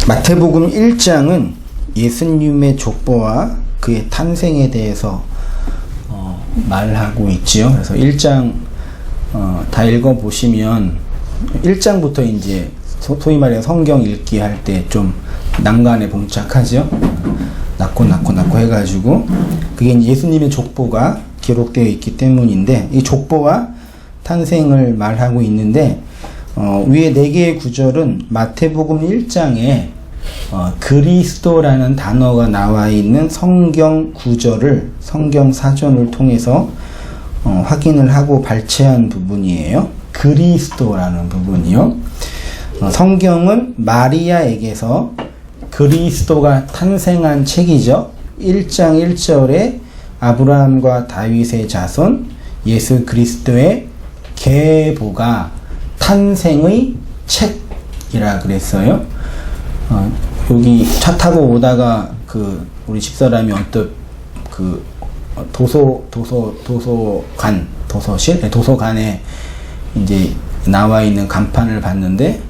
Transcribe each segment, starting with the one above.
마태복음 1장은 예수님의 족보와 그의 탄생에 대해서 말하고 있지요. 그래서 1장 다 읽어보시면 1장부터 이제 소위 말해 성경 읽기 할 때 좀 난관에 봉착하죠. 낳고 해가지고 그게 이제 예수님의 족보가 기록되어 있기 때문인데, 이 족보와 탄생을 말하고 있는데 위에 4개의 구절은 마태복음 1장에 그리스도라는 단어가 나와 있는 성경 구절을 성경 사전을 통해서 확인을 하고 발췌한 부분이에요. 그리스도라는 부분이요. 성경은 마리아에게서 그리스도가 탄생한 책이죠. 1장 1절에 아브라함과 다윗의 자손 예수 그리스도의 계보가 탄생의 책이라 그랬어요. 여기 차 타고 오다가 우리 집사람이 언뜻 도서관에 이제 나와 있는 간판을 봤는데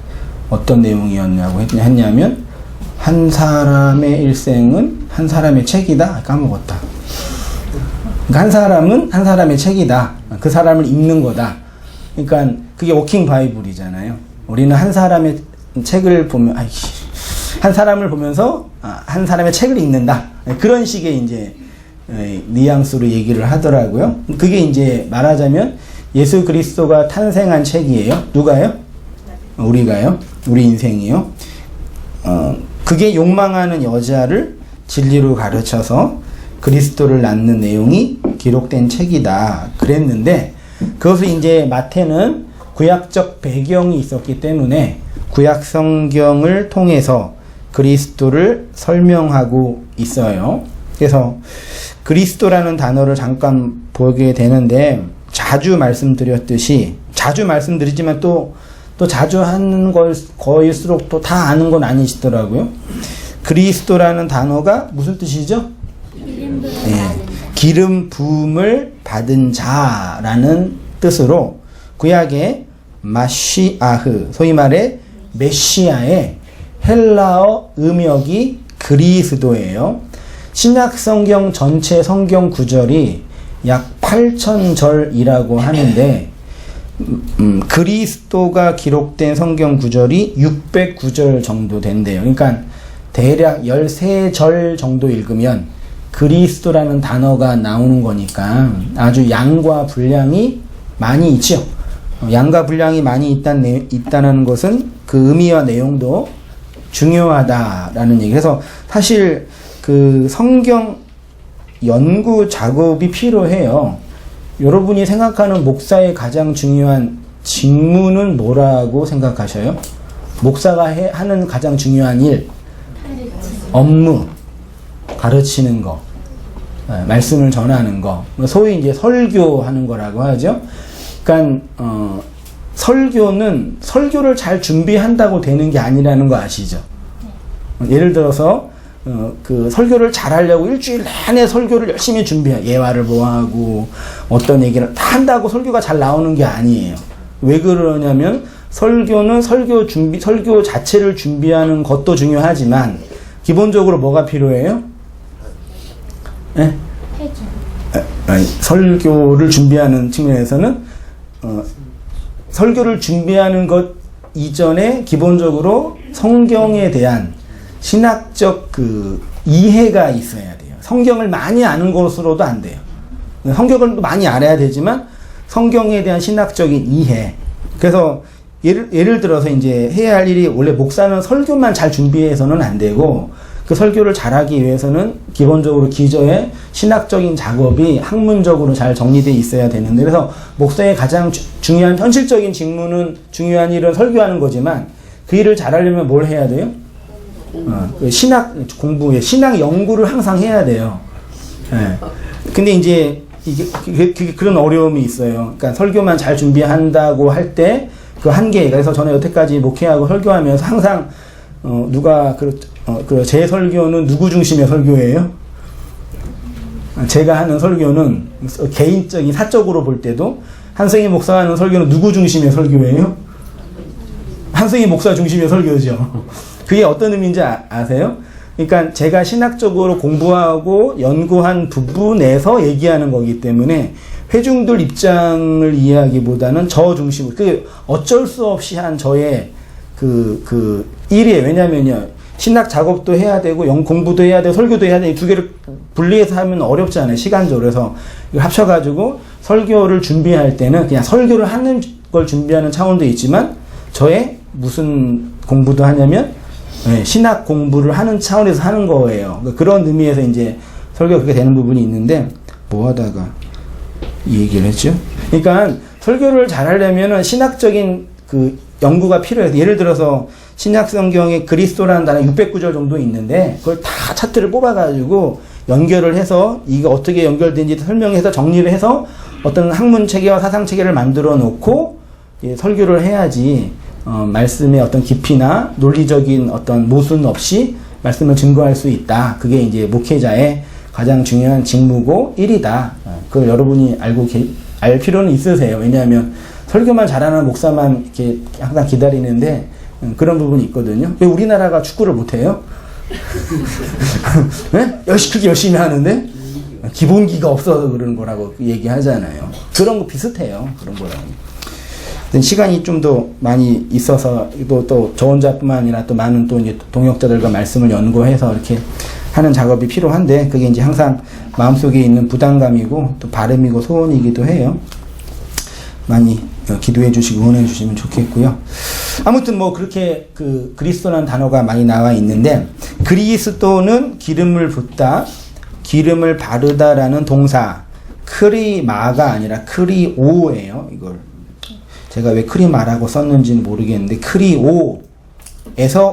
어떤 내용이었냐고 했냐면 한 사람의 일생은 한 사람의 책이다. 까먹었다. 그러니까 한 사람은 한 사람의 책이다. 그 사람을 읽는 거다. 그러니까 그게 워킹 바이블이잖아요. 우리는 한 사람의 책을 보면 한 사람을 보면서 한 사람의 책을 읽는다. 그런 식의 이제 뉘앙스로 얘기를 하더라고요. 그게 이제 말하자면 예수 그리스도가 탄생한 책이에요. 누가요? 우리가요? 우리 인생이요. 그게 욕망하는 여자를 진리로 가르쳐서 그리스도를 낳는 내용이 기록된 책이다. 그랬는데 그것을 이제 마태는 구약적 배경이 있었기 때문에 구약 성경을 통해서 그리스도를 설명하고 있어요. 그래서 그리스도라는 단어를 잠깐 보게 되는데 자주 말씀드리지만 또 자주 하는 거일수록 또 다 아는 건 아니시더라고요. 그리스도라는 단어가 무슨 뜻이죠? 기름 부음을 받은 자라는 뜻으로 구약의 마시아흐, 소위 말해 메시아의 헬라어 음역이 그리스도예요. 신약 성경 전체 성경 구절이 약 8,000절이라고 하는데 그리스도가 기록된 성경 구절이 609절 정도 된대요. 그러니까 대략 13절 정도 읽으면 그리스도라는 단어가 나오는 거니까 아주 양과 분량이 많이 있죠. 양과 분량이 많이 있다는 것은 그 의미와 내용도 중요하다라는 얘기. 그래서 사실 그 성경 연구 작업이 필요해요. 여러분이 생각하는 목사의 가장 중요한 직무는 뭐라고 생각하셔요? 목사가 하는 가장 중요한 일, 업무, 가르치는 거, 말씀을 전하는 거, 소위 이제 설교하는 거라고 하죠. 그러니까 설교는 설교를 잘 준비한다고 되는 게 아니라는 거 아시죠? 예를 들어서 그 설교를 잘하려고 일주일 내내 설교를 열심히 준비해. 예화를 모아하고 어떤 얘기를 다 한다고 설교가 잘 나오는 게 아니에요. 왜 그러냐면 설교는 설교 자체를 준비하는 것도 중요하지만 기본적으로 뭐가 필요해요? 설교를 준비하는 측면에서는 설교를 준비하는 것 이전에 기본적으로 성경에 대한 신학적 이해가 있어야 돼요. 성경을 많이 아는 것으로도 안 돼요. 성경을 많이 알아야 되지만 성경에 대한 신학적인 이해. 그래서 예를 들어서 이제 해야 할 일이, 원래 목사는 설교만 잘 준비해서는 안 되고 그 설교를 잘하기 위해서는 기본적으로 기저에 신학적인 작업이 학문적으로 잘 정리되어 있어야 되는데, 그래서 목사의 가장 중요한 현실적인 직무는, 중요한 일은 설교하는 거지만 그 일을 잘하려면 뭘 해야 돼요? 신학 공부에 신학 연구를 항상 해야 돼요. 근데 이제 그런 어려움이 있어요. 그러니까 설교만 잘 준비한다고 할 때 그 한계. 그래서 저는 여태까지 목회하고 설교하면서 항상 제 설교는 누구 중심의 설교예요? 제가 하는 설교는 개인적인 사적으로 볼 때도 한승희 목사가 하는 설교는 누구 중심의 설교예요? 한승희 목사 중심의 설교죠. 그게 어떤 의미인지 아세요? 그러니까 제가 신학적으로 공부하고 연구한 부분에서 얘기하는 거기 때문에 회중들 입장을 이해하기보다는 저 중심으로, 그 어쩔 수 없이 한 저의 그 일이에요. 왜냐면요, 신학 작업도 해야 되고 공부도 해야 되고 설교도 해야 되고 이 두 개를 분리해서 하면 어렵잖아요, 시간적으로. 그래서 이걸 합쳐가지고 설교를 준비할 때는 그냥 설교를 하는 걸 준비하는 차원도 있지만 저의 무슨 공부도 하냐면 신학 공부를 하는 차원에서 하는 거예요. 그런 의미에서 이제 설교가 그렇게 되는 부분이 있는데, 뭐 하다가 이 얘기를 했죠? 그러니까 설교를 잘 하려면은 신학적인 그 연구가 필요해요. 예를 들어서 신약 성경에 그리스도라는 단어 609절 정도 있는데 그걸 다 차트를 뽑아가지고 연결을 해서 이게 어떻게 연결되는지 설명해서 정리를 해서 어떤 학문 체계와 사상 체계를 만들어 놓고 설교를 해야지 말씀의 어떤 깊이나 논리적인 어떤 모순 없이 말씀을 증거할 수 있다. 그게 이제 목회자의 가장 중요한 직무고 일이다. 그걸 여러분이 알 필요는 있으세요. 왜냐하면 설교만 잘하는 목사만 이렇게 항상 기다리는데 그런 부분이 있거든요. 왜 우리나라가 축구를 못해요? 네? 그렇게 열심히 하는데 기본기가 없어서 그러는 거라고 얘기하잖아요. 그런 거 비슷해요. 그런 거랑. 시간이 좀 더 많이 있어서 또 저 혼자뿐만 아니라 또 많은 또 이제 동역자들과 말씀을 연구해서 이렇게 하는 작업이 필요한데 그게 이제 항상 마음속에 있는 부담감이고 또 바람이고 소원이기도 해요. 많이 기도해 주시고 응원해 주시면 좋겠고요. 아무튼 뭐 그렇게 그 그리스도라는 단어가 많이 나와 있는데 그리스도는 기름을 붓다, 기름을 바르다라는 동사 크리마가 아니라 크리오예요. 이걸 제가 왜 크리마라고 썼는지는 모르겠는데 크리오에서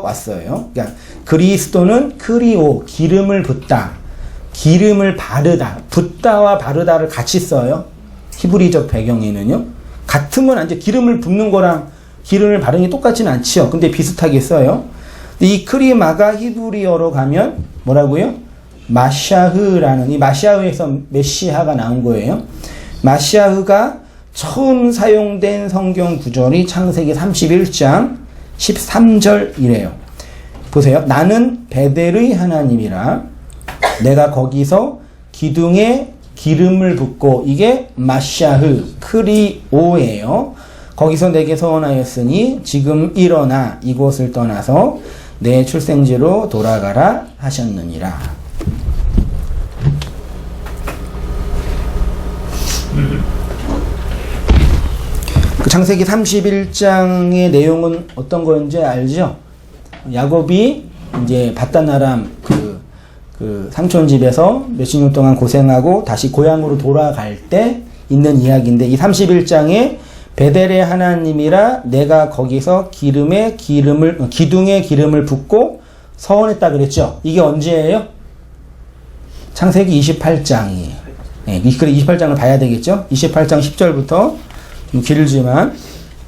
왔어요. 그러니까 그리스도는 크리오, 기름을 붓다, 기름을 바르다. 붓다와 바르다를 같이 써요. 히브리적 배경에는요. 같으면 이제 기름을 붓는 거랑 기름을 바르는 게 똑같지는 않지요. 근데 비슷하게 써요. 근데 이 크리마가 히브리어로 가면 뭐라고요? 마샤흐라는, 이 마샤흐에서 메시아가 나온 거예요. 마샤흐가 처음 사용된 성경 구절이 창세기 31장 13절이래요. 보세요. 나는 베델의 하나님이라 내가 거기서 기둥에 기름을 붓고, 이게 마샤흐 크리오예요. 거기서 내게 서원하였으니 지금 일어나 이곳을 떠나서 내 출생지로 돌아가라 하셨느니라. 그 창세기 31장의 내용은 어떤 건지 알죠? 야곱이 이제 바다나람 그 삼촌 집에서 몇십 년 동안 고생하고 다시 고향으로 돌아갈 때 있는 이야기인데, 이 31장에 베델의 하나님이라 내가 거기서 기둥에 기름을 붓고 서원했다 그랬죠. 이게 언제예요? 창세기 28장이에요. 네, 28장을 봐야 되겠죠. 28장 10절부터 좀 길지만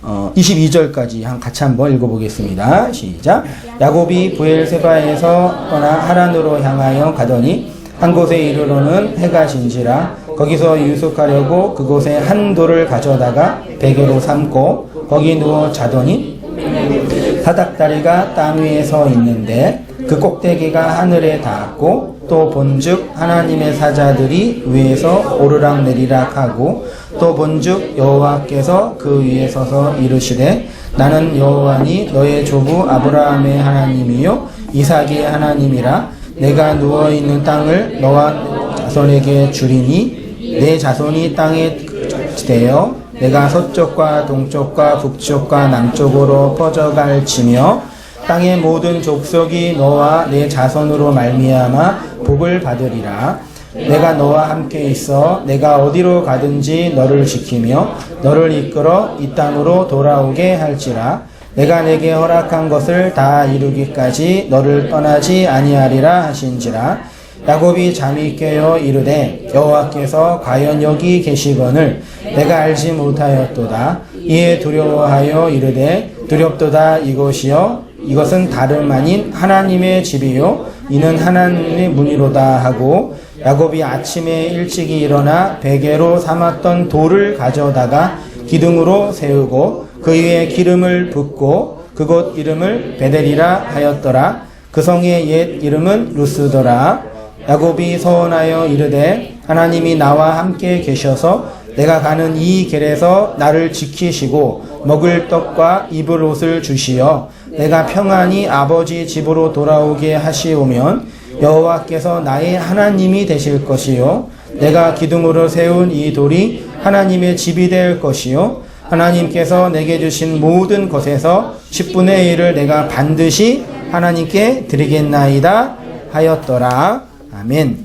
22절까지 같이 한번 읽어보겠습니다. 시작. 야곱이 부엘세바에서 떠나 하란으로 향하여 가더니 한 곳에 이르러는 해가 진지라 거기서 유숙하려고 그곳에 한 돌을 가져다가 베개로 삼고 거기 누워 자더니 사닥다리가 땅 위에 서 있는데 그 꼭대기가 하늘에 닿았고 또 본즉 하나님의 사자들이 위에서 오르락 내리락 하고 또 본즉 여호와께서 그 위에 서서 이르시되 나는 여호와니 너의 조부 아브라함의 하나님이요 이삭의 하나님이라 내가 누워있는 땅을 너와 자손에게 주리니 내 자손이 땅에 되어 내가 서쪽과 동쪽과 북쪽과 남쪽으로 퍼져갈지며 땅의 모든 족속이 너와 내 자손으로 말미암아 복을 받으리라. 내가 너와 함께 있어 내가 어디로 가든지 너를 지키며 너를 이끌어 이 땅으로 돌아오게 할지라. 내가 내게 허락한 것을 다 이루기까지 너를 떠나지 아니하리라 하신지라. 야곱이 잠이 깨어 이르되 여호와께서 과연 여기 계시거늘 내가 알지 못하였도다. 이에 두려워하여 이르되 두렵도다. 이것은 다름 아닌 하나님의 집이요 이는 하나님의 문이로다 하고 야곱이 아침에 일찍이 일어나 베개로 삼았던 돌을 가져다가 기둥으로 세우고 그 위에 기름을 붓고 그곳 이름을 베델이라 하였더라. 그 성의 옛 이름은 루스더라. 야곱이 서원하여 이르되 하나님이 나와 함께 계셔서 내가 가는 이 길에서 나를 지키시고 먹을 떡과 입을 옷을 주시어 내가 평안히 아버지 집으로 돌아오게 하시오면 여호와께서 나의 하나님이 되실 것이요 내가 기둥으로 세운 이 돌이 하나님의 집이 될 것이요 하나님께서 내게 주신 모든 것에서 10분의 1을 내가 반드시 하나님께 드리겠나이다 하였더라. 아멘.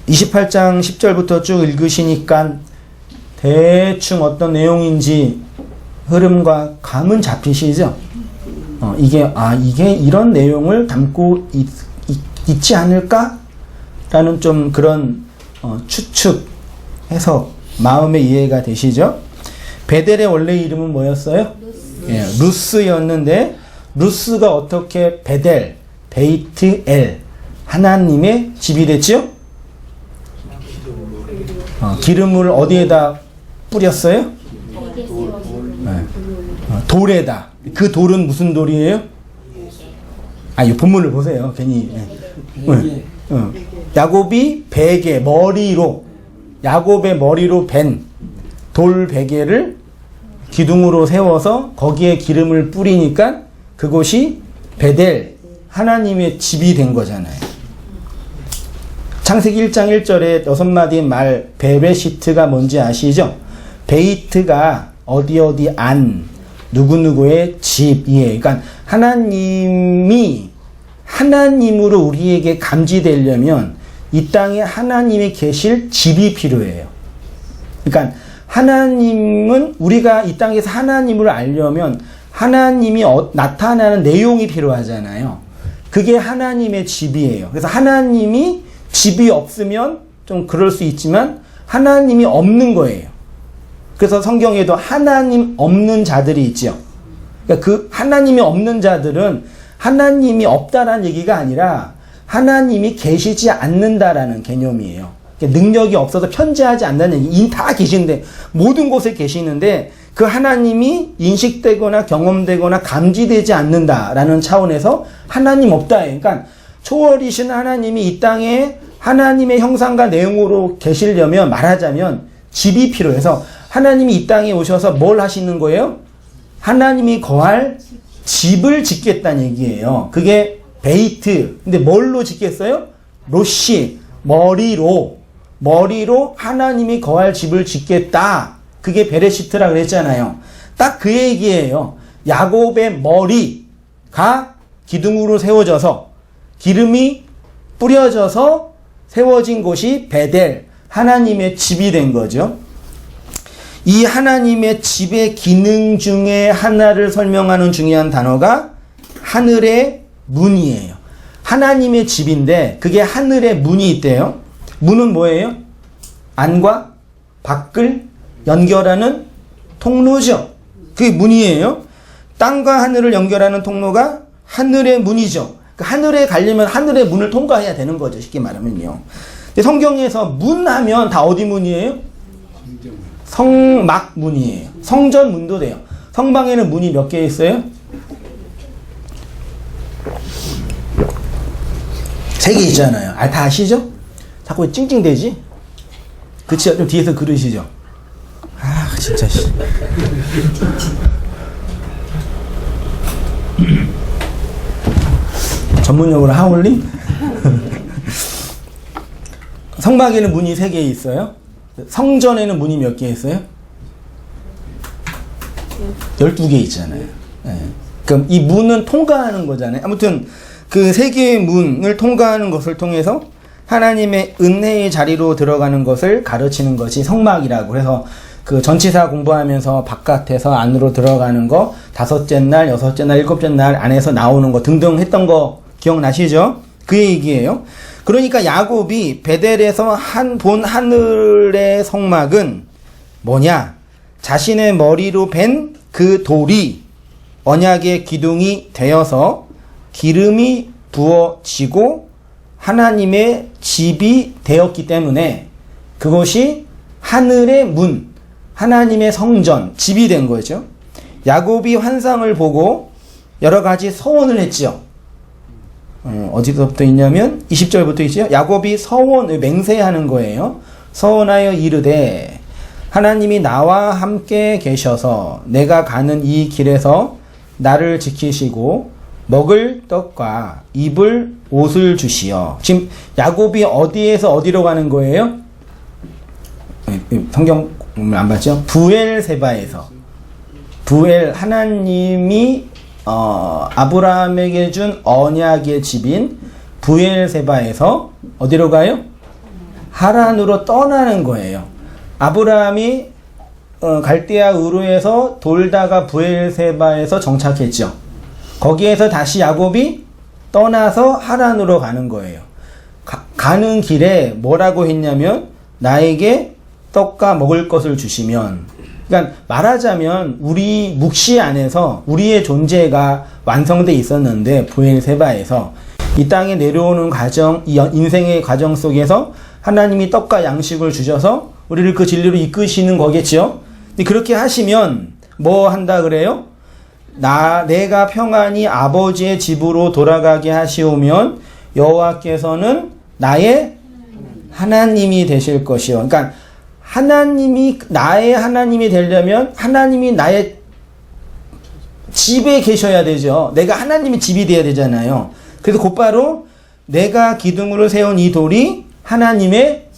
28장 10절부터 쭉 읽으시니까 대충 어떤 내용인지 흐름과 감은 잡히시죠? 이게 이런 내용을 담고 있지 않을까? 라는 좀 그런 추측, 해석, 마음의 이해가 되시죠? 베델의 원래 이름은 뭐였어요? 루스였는데 루스가 어떻게 베델, 베이트 엘, 하나님의 집이 됐죠? 기름을 어디에다 뿌렸어요? 돌에다. 그 돌은 무슨 돌이에요? 이 본문을 보세요. 괜히. 야곱이 베개, 머리로, 야곱의 머리로 벤 돌 베개를 기둥으로 세워서 거기에 기름을 뿌리니까 그곳이 베델, 하나님의 집이 된 거잖아요. 창세기 1장 1절에 6마디 말 베베시트가 뭔지 아시죠? 베이트가 어디 안, 누구누구의 집이에요. 그러니까 하나님이 하나님으로 우리에게 감지되려면 이 땅에 하나님이 계실 집이 필요해요. 그러니까 하나님은 우리가 이 땅에서 하나님을 알려면 하나님이 나타나는 내용이 필요하잖아요. 그게 하나님의 집이에요. 그래서 하나님이 집이 없으면 좀 그럴 수 있지만 하나님이 없는 거예요. 그래서 성경에도 하나님 없는 자들이 있죠. 그러니까 그 하나님이 없는 자들은 하나님이 없다라는 얘기가 아니라 하나님이 계시지 않는다라는 개념이에요. 능력이 없어서 편재하지 않는다는 얘기. 다 계시는데 모든 곳에 계시는데 그 하나님이 인식되거나 경험되거나 감지되지 않는다라는 차원에서 하나님 없다. 그러니까 초월이신 하나님이 이 땅에 하나님의 형상과 내용으로 계시려면 말하자면 집이 필요해서 하나님이 이 땅에 오셔서 뭘 하시는 거예요? 하나님이 거할 집을 짓겠다는 얘기예요. 그게 베이트. 근데 뭘로 짓겠어요? 로시. 머리로 하나님이 거할 집을 짓겠다. 그게 베레시트라 그랬잖아요. 딱 그 얘기예요. 야곱의 머리가 기둥으로 세워져서 기름이 뿌려져서 세워진 곳이 베델, 하나님의 집이 된 거죠. 이 하나님의 집의 기능 중에 하나를 설명하는 중요한 단어가 하늘의 문이에요. 하나님의 집인데 그게 하늘의 문이 있대요. 문은 뭐예요? 안과 밖을 연결하는 통로죠. 그게 문이에요. 땅과 하늘을 연결하는 통로가 하늘의 문이죠. 그 하늘에 가려면 하늘의 문을 통과해야 되는 거죠. 쉽게 말하면요. 근데 성경에서 문 하면 다 어디 문이에요? 성막 문이에요. 성전 문도 돼요. 성방에는 문이 몇 개 있어요? 3개 있잖아요. 다 아시죠? 자꾸 왜 찡찡대지? 그치? 좀 뒤에서 그러시죠? 진짜. 전문용어로 하울링? 성막에는 문이 3개 있어요. 성전에는 문이 몇 개 있어요? 12개 있잖아요. 네. 그럼 이 문은 통과하는 거잖아요. 아무튼 그 3개의 문을 통과하는 것을 통해서 하나님의 은혜의 자리로 들어가는 것을 가르치는 것이 성막이라고 해서 그 전치사 공부하면서 바깥에서 안으로 들어가는 거 5째 날, 6째 날, 7째 날 안에서 나오는 거 등등 했던 거 기억나시죠? 그 얘기예요. 그러니까 야곱이 베델에서 본 하늘의 성막은 뭐냐? 자신의 머리로 벤 그 돌이 언약의 기둥이 되어서 기름이 부어지고 하나님의 집이 되었기 때문에 그것이 하늘의 문, 하나님의 성전, 집이 된 거죠. 야곱이 환상을 보고 여러 가지 서원을 했지요. 어디서부터 있냐면 20절부터 있지요. 야곱이 서원을 맹세하는 거예요. 서원하여 이르되 하나님이 나와 함께 계셔서 내가 가는 이 길에서 나를 지키시고 먹을 떡과 입을 옷을 주시어. 지금 야곱이 어디에서 어디로 가는 거예요? 성경 안 봤죠? 부엘세바에서. 부엘, 하나님이 아브라함에게 준 언약의 집인 부엘세바에서 어디로 가요? 하란으로 떠나는 거예요. 아브라함이 갈대아 우르에서 돌다가 부엘세바에서 정착했죠. 거기에서 다시 야곱이 떠나서 하란으로 가는 거예요. 가는 길에 뭐라고 했냐면 나에게 떡과 먹을 것을 주시면, 그러니까 말하자면 우리 묵시 안에서 우리의 존재가 완성돼 있었는데 부엘세바에서 이 땅에 내려오는 과정, 이 인생의 과정 속에서 하나님이 떡과 양식을 주셔서 우리를 그 진리로 이끄시는 거겠죠. 근데 그렇게 하시면 뭐 한다 그래요? 내가 평안히 아버지의 집으로 돌아가게 하시오면 여호와께서는 나의 하나님이 되실 것이요. 그러니까 하나님이 나의 하나님이 되려면 하나님이 나의 집에 계셔야 되죠. 내가 하나님의 집이 되어야 되잖아요. 그래서 곧바로 내가 기둥으로 세운 이 돌이 하나님의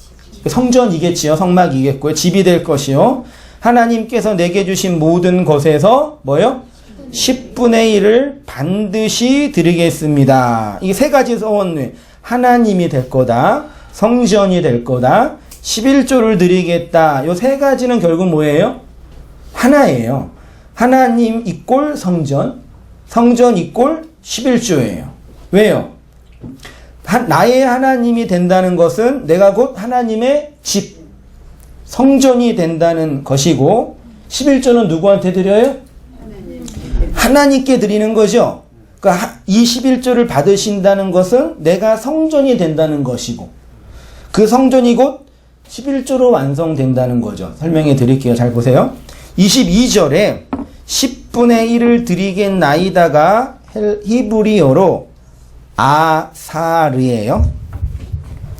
성전이겠지요. 성막이겠고요. 집이 될 것이요. 하나님께서 내게 주신 모든 것에서 뭐요? 10분의 1을 반드시 드리겠습니다. 이 세 가지 서원, 하나님이 될 거다, 성전이 될 거다, 11조를 드리겠다. 이 세 가지는 결국 뭐예요? 하나예요. 하나님 이꼴 성전, 성전 이꼴 11조예요. 왜요? 나의 하나님이 된다는 것은 내가 곧 하나님의 집, 성전이 된다는 것이고, 11조는 누구한테 드려요? 하나님께 드리는 거죠. 그러니까 이 11조를 받으신다는 것은 내가 성전이 된다는 것이고, 그 성전이 곧 11조로 완성된다는 거죠. 설명해 드릴게요. 잘 보세요. 22절에 10분의 1을 드리겠나이다가 히브리어로 아사르예요.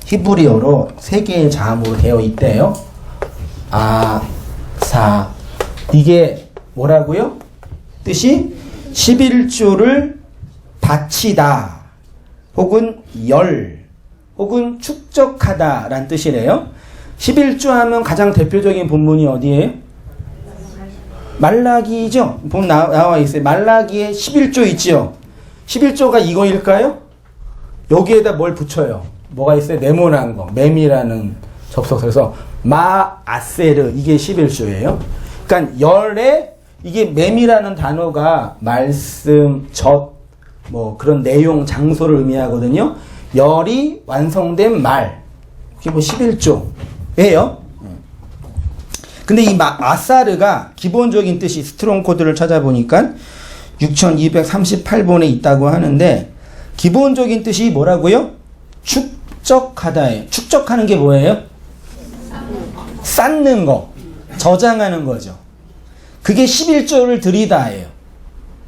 히브리어로 세 개의 자음으로 되어 있대요. 아사. 이게 뭐라고요? 뜻이 11조를 바치다, 혹은 혹은 축적하다 라는 뜻이래요. 11조 하면 가장 대표적인 본문이 어디예요? 말라기죠. 본 나와 있어요. 말라기에 11조 있죠. 11조가 이거일까요? 여기에다 뭘 붙여요? 뭐가 있어요? 네모난 거, 맴이라는 접속사에서 마아세르, 이게 11조예요. 그러니까 열에 이게 맴이라는 단어가 말씀, 뭐 그런 내용, 장소를 의미하거든요. 열이 완성된 말, 그게 뭐 11조예요. 근데 이 아사르가 기본적인 뜻이 스트롱 코드를 찾아보니까 6238번에 있다고 하는데, 기본적인 뜻이 뭐라고요? 축적하다예요. 축적하는 게 뭐예요? 쌓는 거, 저장하는 거죠. 그게 11조를 드리다예요.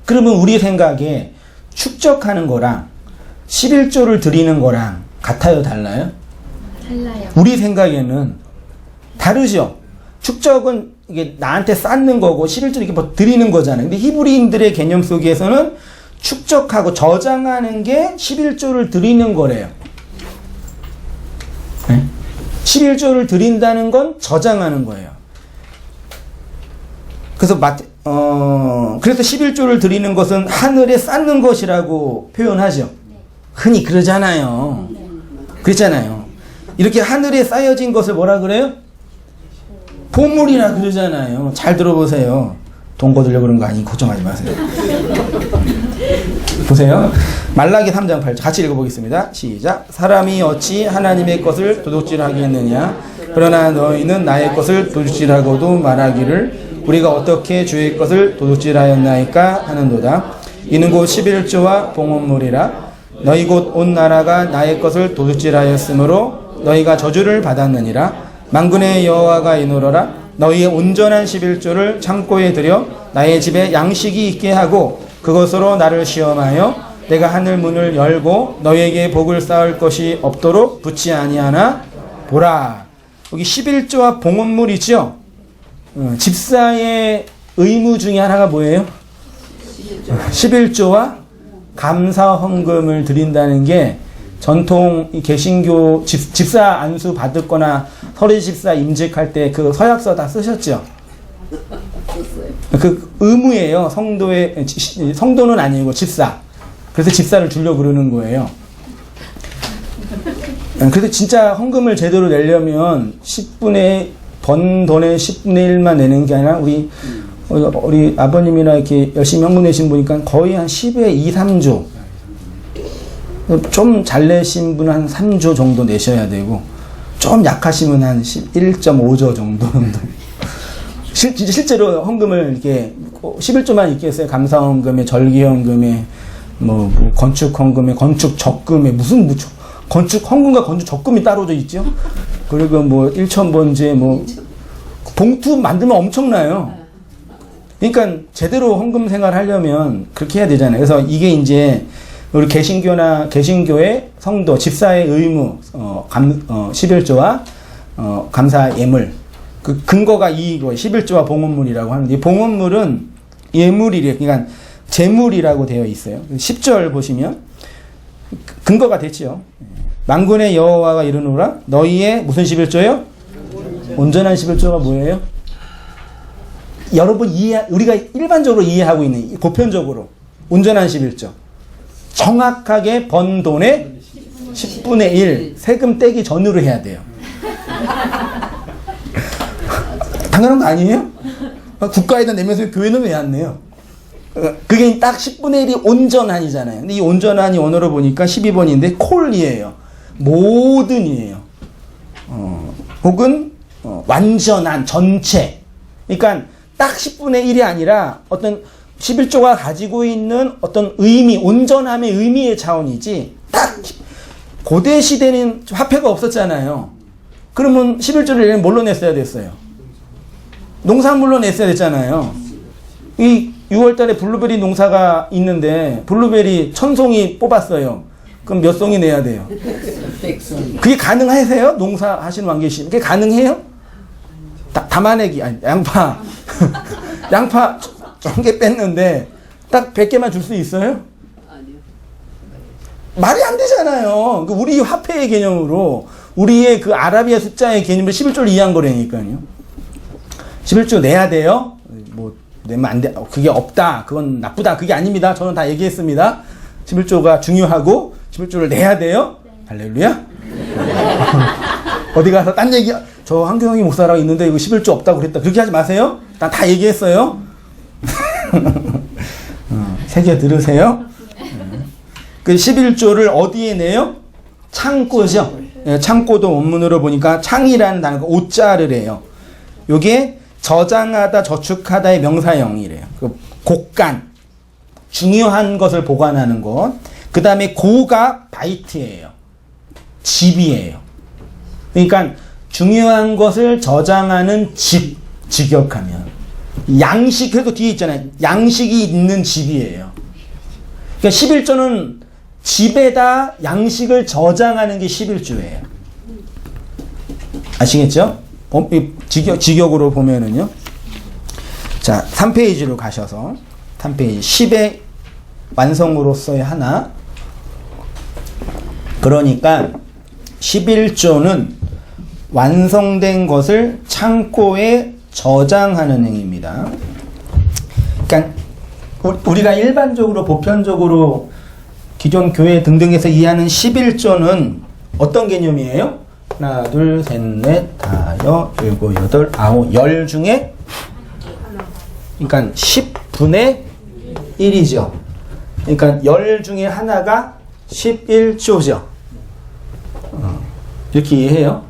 그러면 우리 생각에 축적하는 거랑 11조를 드리는 거랑 같아요, 달라요? 달라요. 우리 생각에는 다르죠. 축적은 이게 나한테 쌓는 거고 11조를 이렇게 뭐 드리는 거잖아요. 근데 히브리인들의 개념 속에서는 축적하고 저장하는 게 11조를 드리는 거래요. 네? 11조를 드린다는 건 저장하는 거예요. 그래서 그래서 11조를 드리는 것은 하늘에 쌓는 것이라고 표현하죠. 흔히 그러잖아요. 그렇잖아요. 이렇게 하늘에 쌓여진 것을 뭐라 그래요? 보물이라 그러잖아요. 잘 들어보세요. 돈 거두려고 그런 거 아니, 걱정하지 마세요. 보세요. 말라기 3장 8절 같이 읽어보겠습니다. 시작. 사람이 어찌 하나님의 것을 도둑질하겠느냐? 그러나 너희는 나의 것을 도둑질하고도 말하기를 우리가 어떻게 주의 것을 도둑질하였나이까 하는도다. 이는 곧 11조와 봉헌물이라. 너희 곧 온 나라가 나의 것을 도둑질하였으므로 너희가 저주를 받았느니라. 만군의 여호와가 이노러라. 너희의 온전한 11조를 창고에 들여 나의 집에 양식이 있게 하고 그것으로 나를 시험하여 내가 하늘 문을 열고 너희에게 복을 쌓을 것이 없도록 붙지 아니하나 보라. 여기 11조와 봉헌물이죠. 집사의 의무 중에 하나가 뭐예요? 11조와 감사 헌금을 드린다는 게 전통 개신교 집사 안수 받았거나 서리 집사 임직할 때 그 서약서 다 쓰셨죠? 그 의무예요. 성도는 아니고 집사. 그래서 집사를 주려고 그러는 거예요. 그래서 진짜 헌금을 제대로 내려면 번 돈의 10분의 1만 내는 게 아니라 우리 아버님이나 이렇게 열심히 헌금 내신 보니까 거의 한 10의 2, 3조. 좀 잘 내신 분은 한 3조 정도 내셔야 되고, 좀 약하시면 한 1.5조 정도. 실제로 헌금을 이렇게 11조만 있겠어요. 감사 헌금에, 절기 헌금에, 건축 헌금에, 건축 적금에, 무슨 건축 헌금과 건축 적금이 따로져 있죠. 그리고 1,000번째 봉투 만들면 엄청나요. 그러니까 제대로 헌금 생활 하려면 그렇게 해야 되잖아요. 그래서 이게 이제 우리 개신교의 성도, 집사의 의무, 11조와 감사 예물. 그 근거가 이거예요. 11조와 봉헌물이라고 하는데, 이 봉헌물은 예물이래요. 그러니까 재물이라고 되어 있어요. 10절 보시면 근거가 됐죠. 만군의 여호와가 이르노라 너희의 무슨 11조요? 온전한 11조가 뭐예요? 여러분 우리가 일반적으로 이해하고 있는 보편적으로 온전한 11조. 정확하게 번 돈의 10분의 1 세금 떼기 전으로 해야 돼요. 당연한 거 아니에요? 국가에다 내면서 교회는 왜 안 내요? 그게 딱 10분의 1이 온전한이잖아요. 근데 이 온전한이 원어로 보니까 12번인데 콜이에요. 모든이에요. 혹은 완전한 전체. 그러니까 딱 10분의 1이 아니라 어떤 11조가 가지고 있는 어떤 의미, 온전함의 의미의 차원이지, 딱 고대 시대는 화폐가 없었잖아요. 그러면 11조를 뭘로 냈어야 됐어요? 농산물로 냈어야 됐잖아요. 이 6월달에 블루베리 농사가 있는데 블루베리 1000송이 뽑았어요. 그럼 몇 송이 내야 돼요? 100송. 그게 가능하세요? 농사 하시는 왕계신. 그게 가능해요? 담아내기, 아니, 양파. 양파 10개 뺐는데 딱 100개만 줄 수 있어요? 아니요. 말이 안 되잖아요. 우리 화폐의 개념으로, 우리의 그 아라비아 숫자의 개념으로 11조를 이해한 거라니까요. 11조 내야 돼요? 내면 안 돼. 그게 없다. 그건 나쁘다. 그게 아닙니다. 저는 다 얘기했습니다. 11조가 중요하고 11조를 내야 돼요. 할렐루야. 어디 가서 딴 얘기, 저 한경희 목사라고 있는데 이거 11조 없다고 그랬다. 그렇게 하지 마세요. 난 다 얘기했어요. 새겨 들으세요. 그 11조를 어디에 내요? 창고죠. 창고도 원문으로 보니까 창이라는 단어가 오자를 해요. 요게 저장하다, 저축하다의 명사형이래요. 그 곡간, 중요한 것을 보관하는 것. 그 다음에 고가 바이트예요. 집이에요. 그러니까 중요한 것을 저장하는 집, 직역하면. 양식, 그래도 뒤에 있잖아요. 양식이 있는 집이에요. 그러니까 11조는 집에다 양식을 저장하는 게 11조예요. 아시겠죠? 직역으로 보면은요. 자, 3페이지로 가셔서 3페이지 10의 완성으로서의 하나. 그러니까 11조는 완성된 것을 창고에 저장하는 행위입니다. 그러니까 우리가 일반적으로 보편적으로 기존 교회 등등에서 이해하는 11조는 어떤 개념이에요? 하나, 둘, 셋, 넷, 다섯, 일곱, 여덟, 아홉, 열 중에 그러니까 10분의 1이죠. 그러니까 열 중에 하나가 11조죠. 이렇게 이해해요?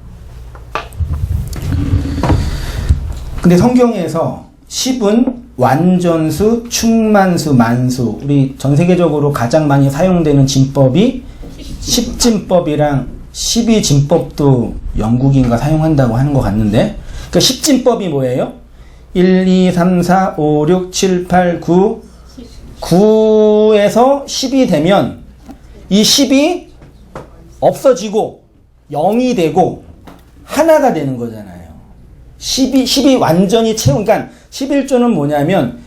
근데 성경에서 10은 완전수, 충만수, 만수. 우리 전 세계적으로 가장 많이 사용되는 진법이 10진법이랑 12진법도 영국인가 사용한다고 하는 것 같는데, 그 십진법이 뭐예요? 1, 2, 3, 4, 5, 6, 7, 8, 9 9에서 10이 되면 이 10이 없어지고 0이 되고 하나가 되는 거잖아요. 10이 완전히 그러니까 11조는 뭐냐면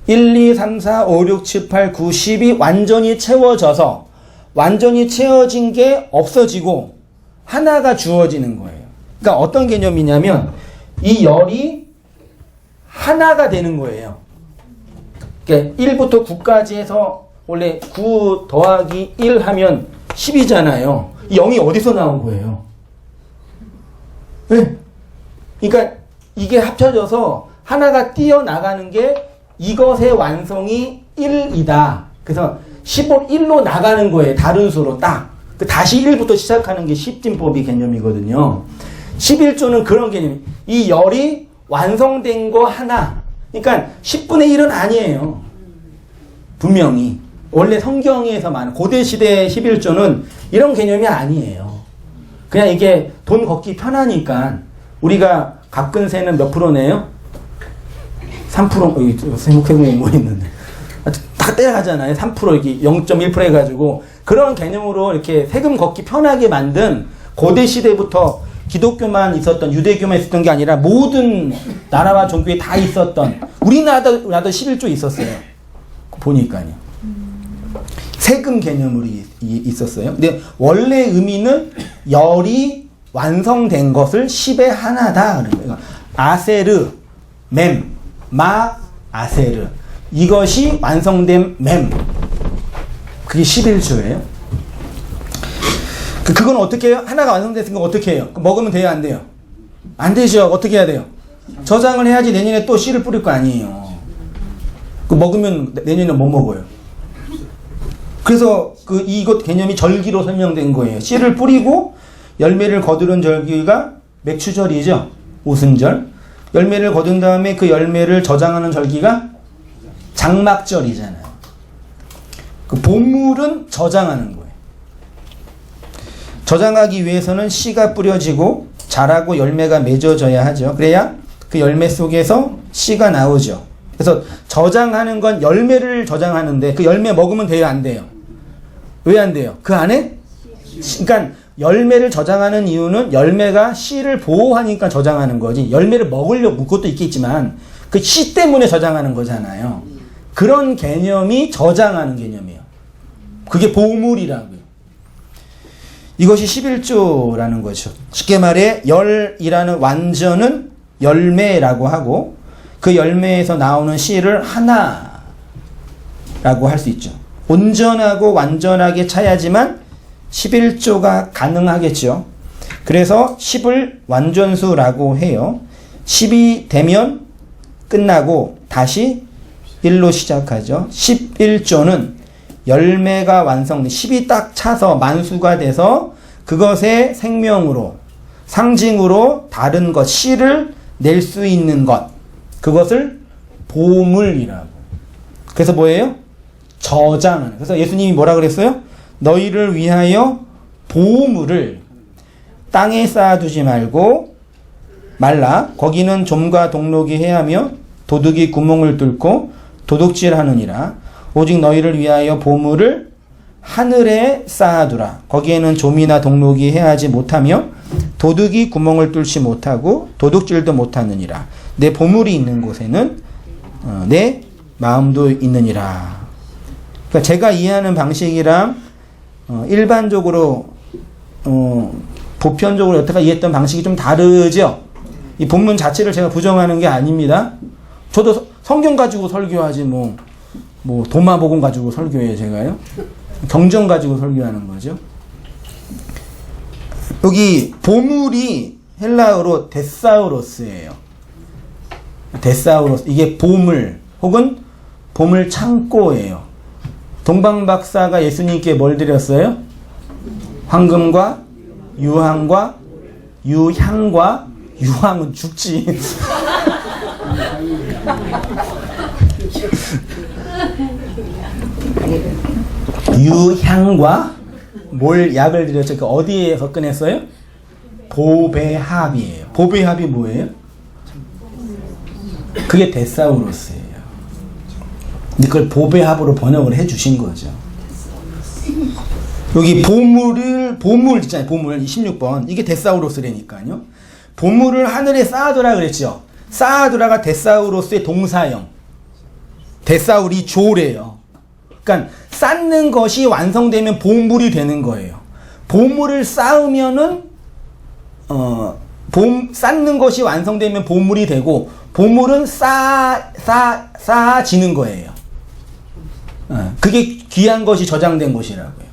1, 2, 3, 4, 5, 6, 7, 8, 9, 10이 완전히 채워져서 완전히 채워진 게 없어지고 하나가 주어지는 거예요. 그러니까 어떤 개념이냐면 이 열이 하나가 되는 거예요. 그러니까 1부터 9까지 해서 원래 9 더하기 1 하면 10이잖아요. 이 0이 어디서 나온 거예요? 네. 그러니까 이게 합쳐져서 하나가 뛰어나가는 게 이것의 완성이 1이다. 그래서 11로 나가는 거예요. 다른 수로 딱. 다시 1부터 시작하는 게 십진법이 개념이거든요. 11조는 그런 개념이. 이 열이 완성된 거 하나. 그러니까 10분의 1은 아니에요. 분명히. 원래 성경에서 많은 고대 시대의 11조는 이런 개념이 아니에요. 그냥 이게 돈 걷기 편하니까 우리가 갑근세는 몇 프로네요? 3%, 여기 세목해공이 뭐 있는데. 다 떼어가잖아요. 3% 이렇게 0.1% 해가지고 그런 개념으로 이렇게 세금 걷기 편하게 만든 고대 시대부터 기독교만 있었던 유대교만 있었던 게 아니라 모든 나라와 종교에 다 있었던 우리나라도 11조 있었어요. 보니까요. 세금 개념으로 있었어요. 근데 원래 의미는 열이 완성된 것을 10의 하나다. 아세르, mem마 아세르. 이것이 완성된 맴. 그게 11조예요. 그건 어떻게 해요? 하나가 완성됐으니까 어떻게 해요? 먹으면 돼요? 안 돼요? 안 되죠. 어떻게 해야 돼요? 저장을 해야지 내년에 또 씨를 뿌릴 거 아니에요. 그 먹으면 내년에 못 먹어요. 그래서 이것 개념이 절기로 설명된 거예요. 씨를 뿌리고 열매를 거두는 절기가 맥추절이죠. 오순절. 열매를 거둔 다음에 그 열매를 저장하는 절기가 장막절이잖아요. 그 보물은 저장하는 거예요. 저장하기 위해서는 씨가 뿌려지고 자라고 열매가 맺어져야 하죠. 그래야 그 열매 속에서 씨가 나오죠. 그래서 저장하는 건 열매를 저장하는데 그 열매 먹으면 돼요? 안 돼요? 왜 안 돼요? 그 안에? 그러니까 열매를 저장하는 이유는 열매가 씨를 보호하니까 저장하는 거지. 열매를 먹으려고 그것도 있겠지만 그 씨 때문에 저장하는 거잖아요. 그런 개념이 저장하는 개념이에요. 그게 보물이라고요. 이것이 11조라는 거죠. 쉽게 말해 열이라는 완전은 열매라고 하고 그 열매에서 나오는 씨를 하나라고 할 수 있죠. 온전하고 완전하게 차야지만 11조가 가능하겠죠. 그래서 10을 완전수라고 해요. 10이 되면 끝나고 다시 1로 시작하죠. 11조는 열매가 완성된 10이 딱 차서 만수가 돼서 그것의 생명으로 상징으로 다른 것 씨를 낼 수 있는 것 그것을 보물이라고. 그래서 뭐예요? 저장하는. 그래서 예수님이 뭐라 그랬어요? 너희를 위하여 보물을 땅에 쌓아두지 말라. 거기는 좀과 동록이 해하며 도둑이 구멍을 뚫고 도둑질하느니라. 오직 너희를 위하여 보물을 하늘에 쌓아두라. 거기에는 좀이나 동록이 해하지 못하며 도둑이 구멍을 뚫지 못하고 도둑질도 못하느니라. 내 보물이 있는 곳에는 내 마음도 있느니라. 그러니까 제가 이해하는 방식이랑 일반적으로 보편적으로 여태까지 이해했던 방식이 좀 다르죠. 이 본문 자체를 제가 부정하는 게 아닙니다. 저도 성경 가지고 설교하지 뭐 도마복음 가지고 설교해요. 제가요. 경전 가지고 설교하는 거죠. 여기 보물이 헬라어로 데사우로스예요. 데사우로스. 이게 보물 혹은 보물 창고예요. 동방박사가 예수님께 뭘 드렸어요? 황금과 유황과 유황은 죽지. 유향과 뭘 약을 드렸죠? 어디에서 꺼냈어요? 보배합이에요. 보배합이 뭐예요? 그게 데사우로스예요. 근데 그걸 보배합으로 번역을 해 주신 거죠. 여기 보물 있잖아요. 보물 16번. 이게 데사우로스라니까요. 보물을 하늘에 쌓아두라 그랬죠. 쌓아두라가 데사우로스의 동사형. 데사우리 조래요. 그러니까 쌓는 것이 완성되면 보물이 되는 거예요. 보물을 쌓으면은 쌓는 것이 완성되면 보물이 되고 보물은 쌓아지는 거예요. 그게 귀한 것이 저장된 것이라고요.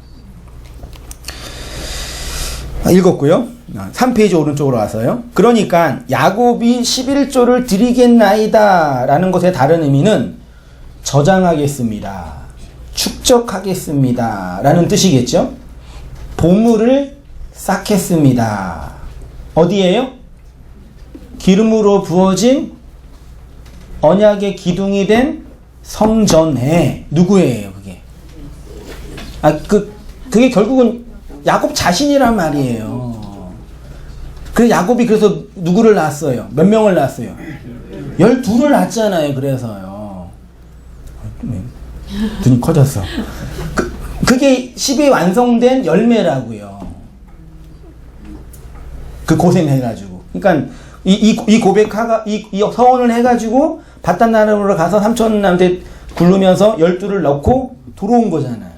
읽었고요. 3페이지 오른쪽으로 와서요. 그러니까 야곱이 11조를 드리겠나이다 라는 것의 다른 의미는 저장하겠습니다, 축적하겠습니다 라는 뜻이겠죠. 보물을 쌓겠습니다. 어디에요? 기름으로 부어진 언약의 기둥이 된 성전에. 누구예요 그게? 그게 결국은 야곱 자신이란 말이에요. 그래서 야곱이 그래서 누구를 낳았어요? 몇 명을 낳았어요? 12를 낳았잖아요. 그래서요. 눈이 커졌어. 그게 10이 완성된 열매라고요. 그 고생해가지고. 그러니까 이 고백하가 이 서원을 해가지고 바단 나라로 가서 삼촌한테 굴르면서 12를 넣고 들어온 거잖아요.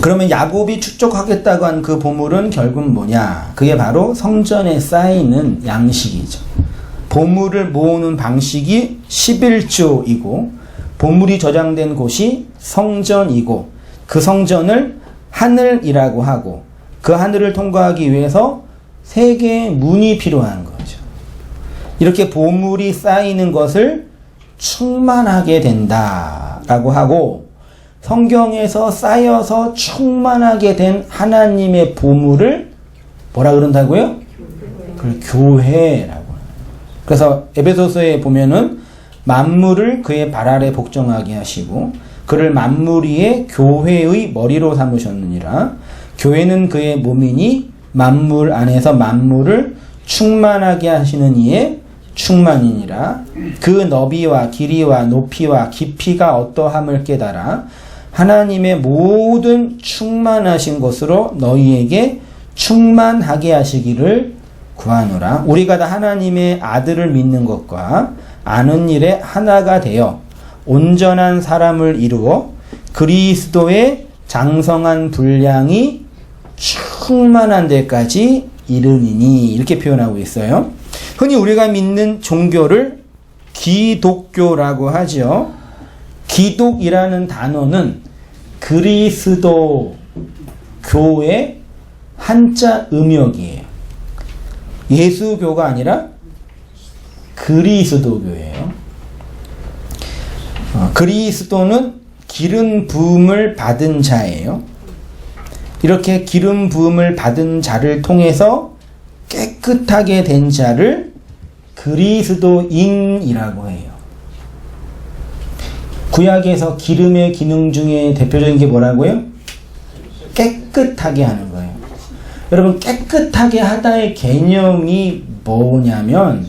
그러면 야곱이 축적하겠다고 한 그 보물은 결국 뭐냐? 그게 바로 성전에 쌓이는 양식이죠. 보물을 모으는 방식이 11조이고 보물이 저장된 곳이 성전이고 그 성전을 하늘이라고 하고 그 하늘을 통과하기 위해서 3개의 문이 필요한 거죠. 이렇게 보물이 쌓이는 것을 충만하게 된다라고 하고 성경에서 쌓여서 충만하게 된 하나님의 보물을 뭐라 그런다고요? 그걸 교회라고. 그래서 에베소서에 보면은 만물을 그의 발 아래 복종하게 하시고 그를 만물 위에 교회의 머리로 삼으셨느니라. 교회는 그의 몸이니 만물 안에서 만물을 충만하게 하시는 이의 충만이니라. 그 너비와 길이와 높이와 깊이가 어떠함을 깨달아 하나님의 모든 충만하신 것으로 너희에게 충만하게 하시기를 구하노라. 우리가 다 하나님의 아들을 믿는 것과 아는 일에 하나가 되어 온전한 사람을 이루어 그리스도의 장성한 분량이 충만한 데까지 이르니니 이렇게 표현하고 있어요. 흔히 우리가 믿는 종교를 기독교라고 하죠. 기독이라는 단어는 그리스도 교의 한자 음역이에요. 예수교가 아니라 그리스도교예요. 그리스도는 기름 부음을 받은 자예요. 이렇게 기름 부음을 받은 자를 통해서 깨끗하게 된 자를 그리스도인이라고 해요. 구약에서 기름의 기능 중에 대표적인 게 뭐라고요? 깨끗하게 하는 거예요. 여러분, 깨끗하게 하다의 개념이 뭐냐면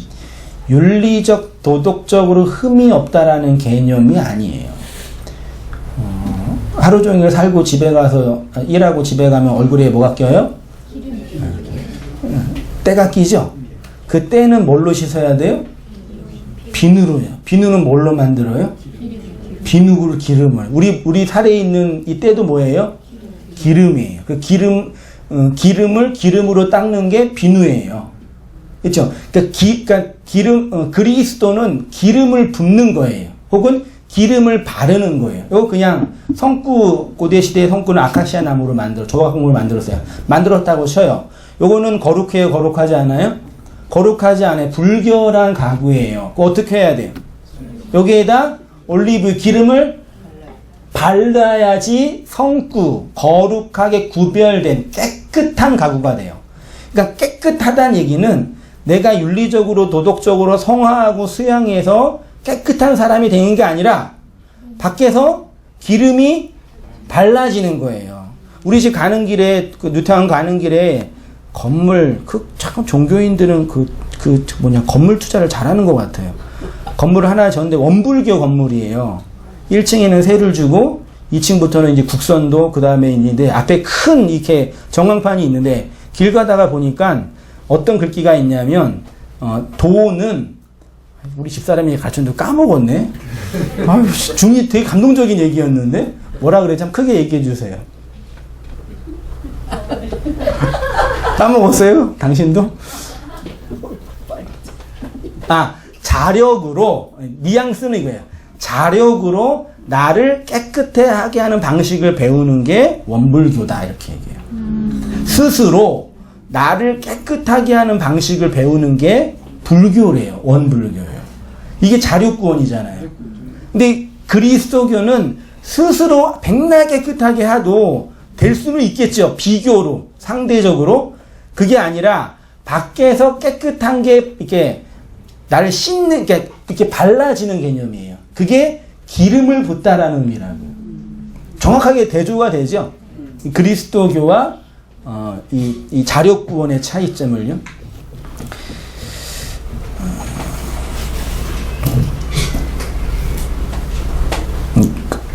윤리적, 도덕적으로 흠이 없다라는 개념이 아니에요. 하루 종일 살고 집에 가서 일하고 집에 가면 얼굴에 뭐가 껴요? 때가 끼죠? 그 때는 뭘로 씻어야 돼요? 비누로요. 비누는 뭘로 만들어요? 비누로 기름을. 우리 살에 있는 이 때도 뭐예요? 기름이에요. 그 기름을 기름으로 닦는 게 비누예요. 그렇죠? 그러니까 그리스도는 기름을 붓는 거예요. 혹은 기름을 바르는 거예요. 이거 그냥 고대 시대의 성구는 아카시아 나무로 조각공을 만들었어요. 만들었다고 쳐요. 요거는 거룩해요? 거룩하지 않아요? 거룩하지 않아요. 불결한 가구예요. 그거 어떻게 해야 돼요? 여기에다 올리브 기름을 발라야지 성구, 거룩하게 구별된 깨끗한 가구가 돼요. 그러니까 깨끗하다는 얘기는 내가 윤리적으로 도덕적으로 성화하고 수양해서 깨끗한 사람이 되는 게 아니라 밖에서 기름이 발라지는 거예요. 우리 집 가는 길에 뉴타운 가는 길에 건물 참 종교인들은 건물 투자를 잘하는 것 같아요. 건물을 하나 졌는데 원불교 건물이에요. 1층에는 세를 주고 2층부터는 이제 국선도 그 다음에 있는데 앞에 큰 이렇게 전광판이 있는데 길 가다가 보니까 어떤 글귀가 있냐면 도는 우리 집사람이 가르쳤는데 까먹었네. 아유, 중이 되게 감동적인 얘기였는데 뭐라 그래? 참 크게 얘기해 주세요. 까먹었어요? 당신도? 자력으로 뉘앙스는 이거예요. 자력으로 나를 깨끗하게 하는 방식을 배우는 게 원불교다 이렇게 얘기해요. 스스로 나를 깨끗하게 하는 방식을 배우는 게 불교래요. 원불교예요. 이게 자력구원이잖아요. 근데 그리스도교는 스스로 백날 깨끗하게 하도 될 수는 있겠죠. 비교로 상대적으로. 그게 아니라 밖에서 깨끗한 게 이렇게 나를 씻는, 이렇게 발라지는 개념이에요. 그게 기름을 붓다라는 의미라고. 정확하게 대조가 되죠. 그리스도교와 이 자력구원의 차이점을요.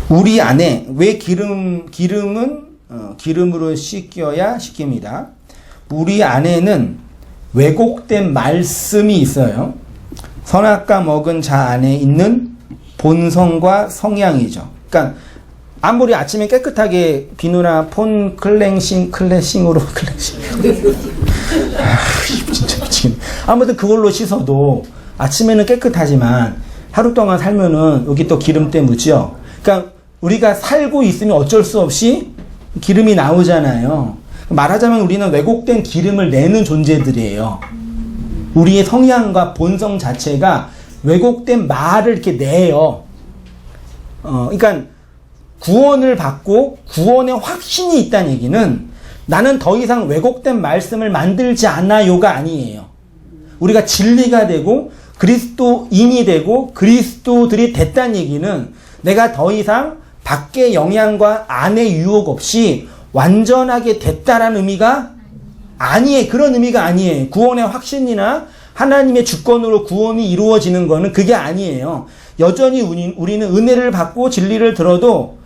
우리 안에 왜 기름은 기름으로 씻겨야 씻깁니다. 우리 안에는 왜곡된 말씀이 있어요. 선악과 먹은 자 안에 있는 본성과 성향이죠. 그러니까 아무리 아침에 깨끗하게 비누나 폰 클렌싱으로 진짜 미치겠네. 아무튼 그걸로 씻어도 아침에는 깨끗하지만 하루 동안 살면은 여기 또 기름때 묻죠. 그러니까 우리가 살고 있으면 어쩔 수 없이 기름이 나오잖아요. 말하자면 우리는 왜곡된 기름을 내는 존재들이에요. 우리의 성향과 본성 자체가 왜곡된 말을 이렇게 내요. 그러니까 구원을 받고 구원의 확신이 있다는 얘기는 나는 더 이상 왜곡된 말씀을 만들지 않아요가 아니에요. 우리가 진리가 되고 그리스도인이 되고 그리스도들이 됐다는 얘기는 내가 더 이상 밖의 영향과 안의 유혹 없이 완전하게 됐다라는 의미가 아니에요. 그런 의미가 아니에요. 구원의 확신이나 하나님의 주권으로 구원이 이루어지는 거는 그게 아니에요. 여전히 우리는 은혜를 받고 진리를 들어도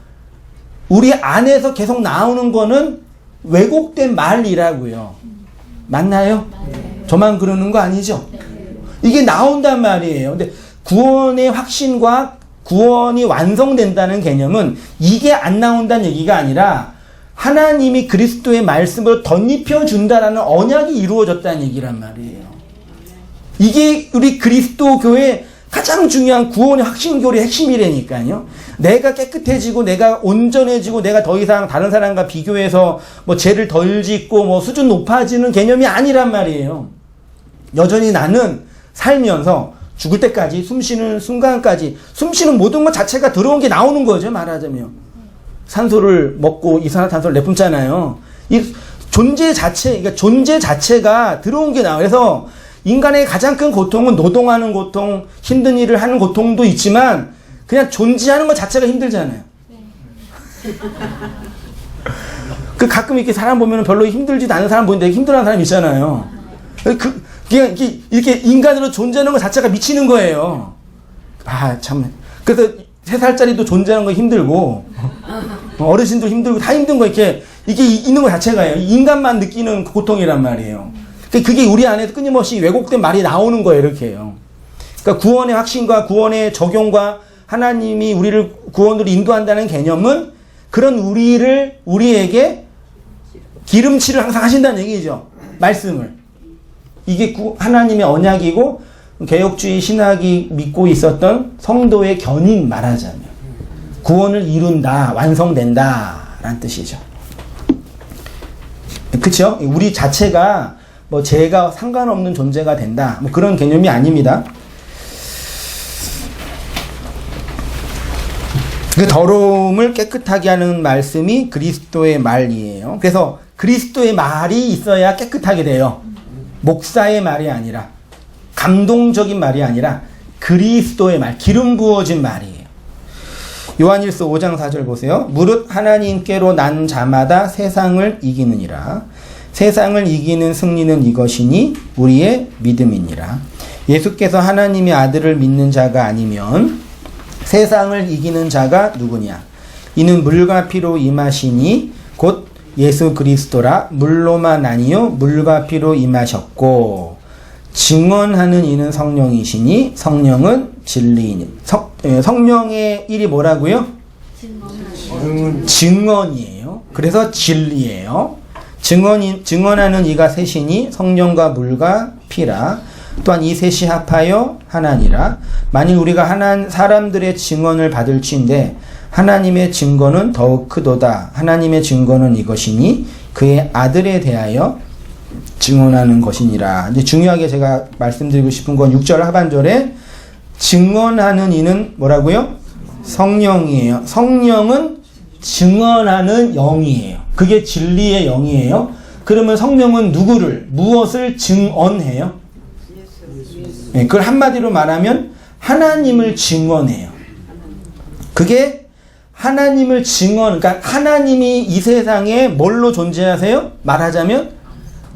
우리 안에서 계속 나오는 거는 왜곡된 말이라고요. 맞나요? 저만 그러는 거 아니죠? 이게 나온단 말이에요. 근데 구원의 확신과 구원이 완성된다는 개념은 이게 안 나온다는 얘기가 아니라 하나님이 그리스도의 말씀을 덧입혀 준다라는 언약이 이루어졌다는 얘기란 말이에요. 이게 우리 그리스도교의 가장 중요한 구원의 확신교리의 핵심이라니까요. 내가 깨끗해지고 내가 온전해지고 내가 더 이상 다른 사람과 비교해서 뭐 죄를 덜 짓고 뭐 수준 높아지는 개념이 아니란 말이에요. 여전히 나는 살면서 죽을 때까지 숨쉬는 순간까지 숨쉬는 모든 것 자체가 들어온 게 나오는 거죠. 말하자면 산소를 먹고 이산화탄소를 내뿜잖아요. 이 존재 자체가 들어온 게 나와요. 그래서 인간의 가장 큰 고통은 노동하는 고통, 힘든 일을 하는 고통도 있지만 그냥 존재하는 것 자체가 힘들잖아요. 그 가끔 이렇게 사람 보면 별로 힘들지도 않은 사람 보는데 힘들어하는 사람 있잖아요. 그냥 이렇게 인간으로 존재하는 것 자체가 미치는 거예요. 참. 그래서 3살짜리도 존재하는 거 힘들고, 어르신도 힘들고, 다 힘든 거, 이게 있는 것 자체가요. 인간만 느끼는 고통이란 말이에요. 그게 우리 안에서 끊임없이 왜곡된 말이 나오는 거예요, 이렇게요. 그러니까 구원의 확신과 구원의 적용과 하나님이 우리를 구원으로 인도한다는 개념은 그런 우리에게 기름칠을 항상 하신다는 얘기죠. 말씀을. 이게 하나님의 언약이고 개혁주의 신학이 믿고 있었던 성도의 견인 말하자면 구원을 이룬다, 완성된다 라는 뜻이죠. 그쵸? 우리 자체가 뭐 죄가 상관없는 존재가 된다 뭐 그런 개념이 아닙니다. 그 더러움을 깨끗하게 하는 말씀이 그리스도의 말이에요. 그래서 그리스도의 말이 있어야 깨끗하게 돼요. 목사의 말이 아니라 감동적인 말이 아니라 그리스도의 말, 기름 부어진 말이에요. 요한일서 5장 4절 보세요. 무릇 하나님께로 난 자마다 세상을 이기느니라. 세상을 이기는 승리는 이것이니 우리의 믿음이니라. 예수께서 하나님의 아들을 믿는 자가 아니면 세상을 이기는 자가 누구냐? 이는 물과 피로 임하시니 곧 예수 그리스도라. 물로만 아니요 물과 피로 임하셨고 증언하는 이는 성령이시니 성령은 진리이니. 성령의 일이 뭐라고요? 증언이에요. 그래서 진리예요. 증언하는 이가 셋이니 성령과 물과 피라. 또한 이 셋이 합하여 하나니라. 만일 우리가 사람들의 증언을 받을진대 하나님의 증거는 더욱 크도다. 하나님의 증거는 이것이니 그의 아들에 대하여 증언하는 것이니라. 이제 중요하게 제가 말씀드리고 싶은 건 6절 하반절에 증언하는 이는 뭐라고요? 성령이에요. 성령은 증언하는 영이에요. 그게 진리의 영이에요. 그러면 성령은 무엇을 증언해요? 네, 그걸 한마디로 말하면 하나님을 증언해요. 그게 하나님을 그러니까 하나님이 이 세상에 뭘로 존재하세요? 말하자면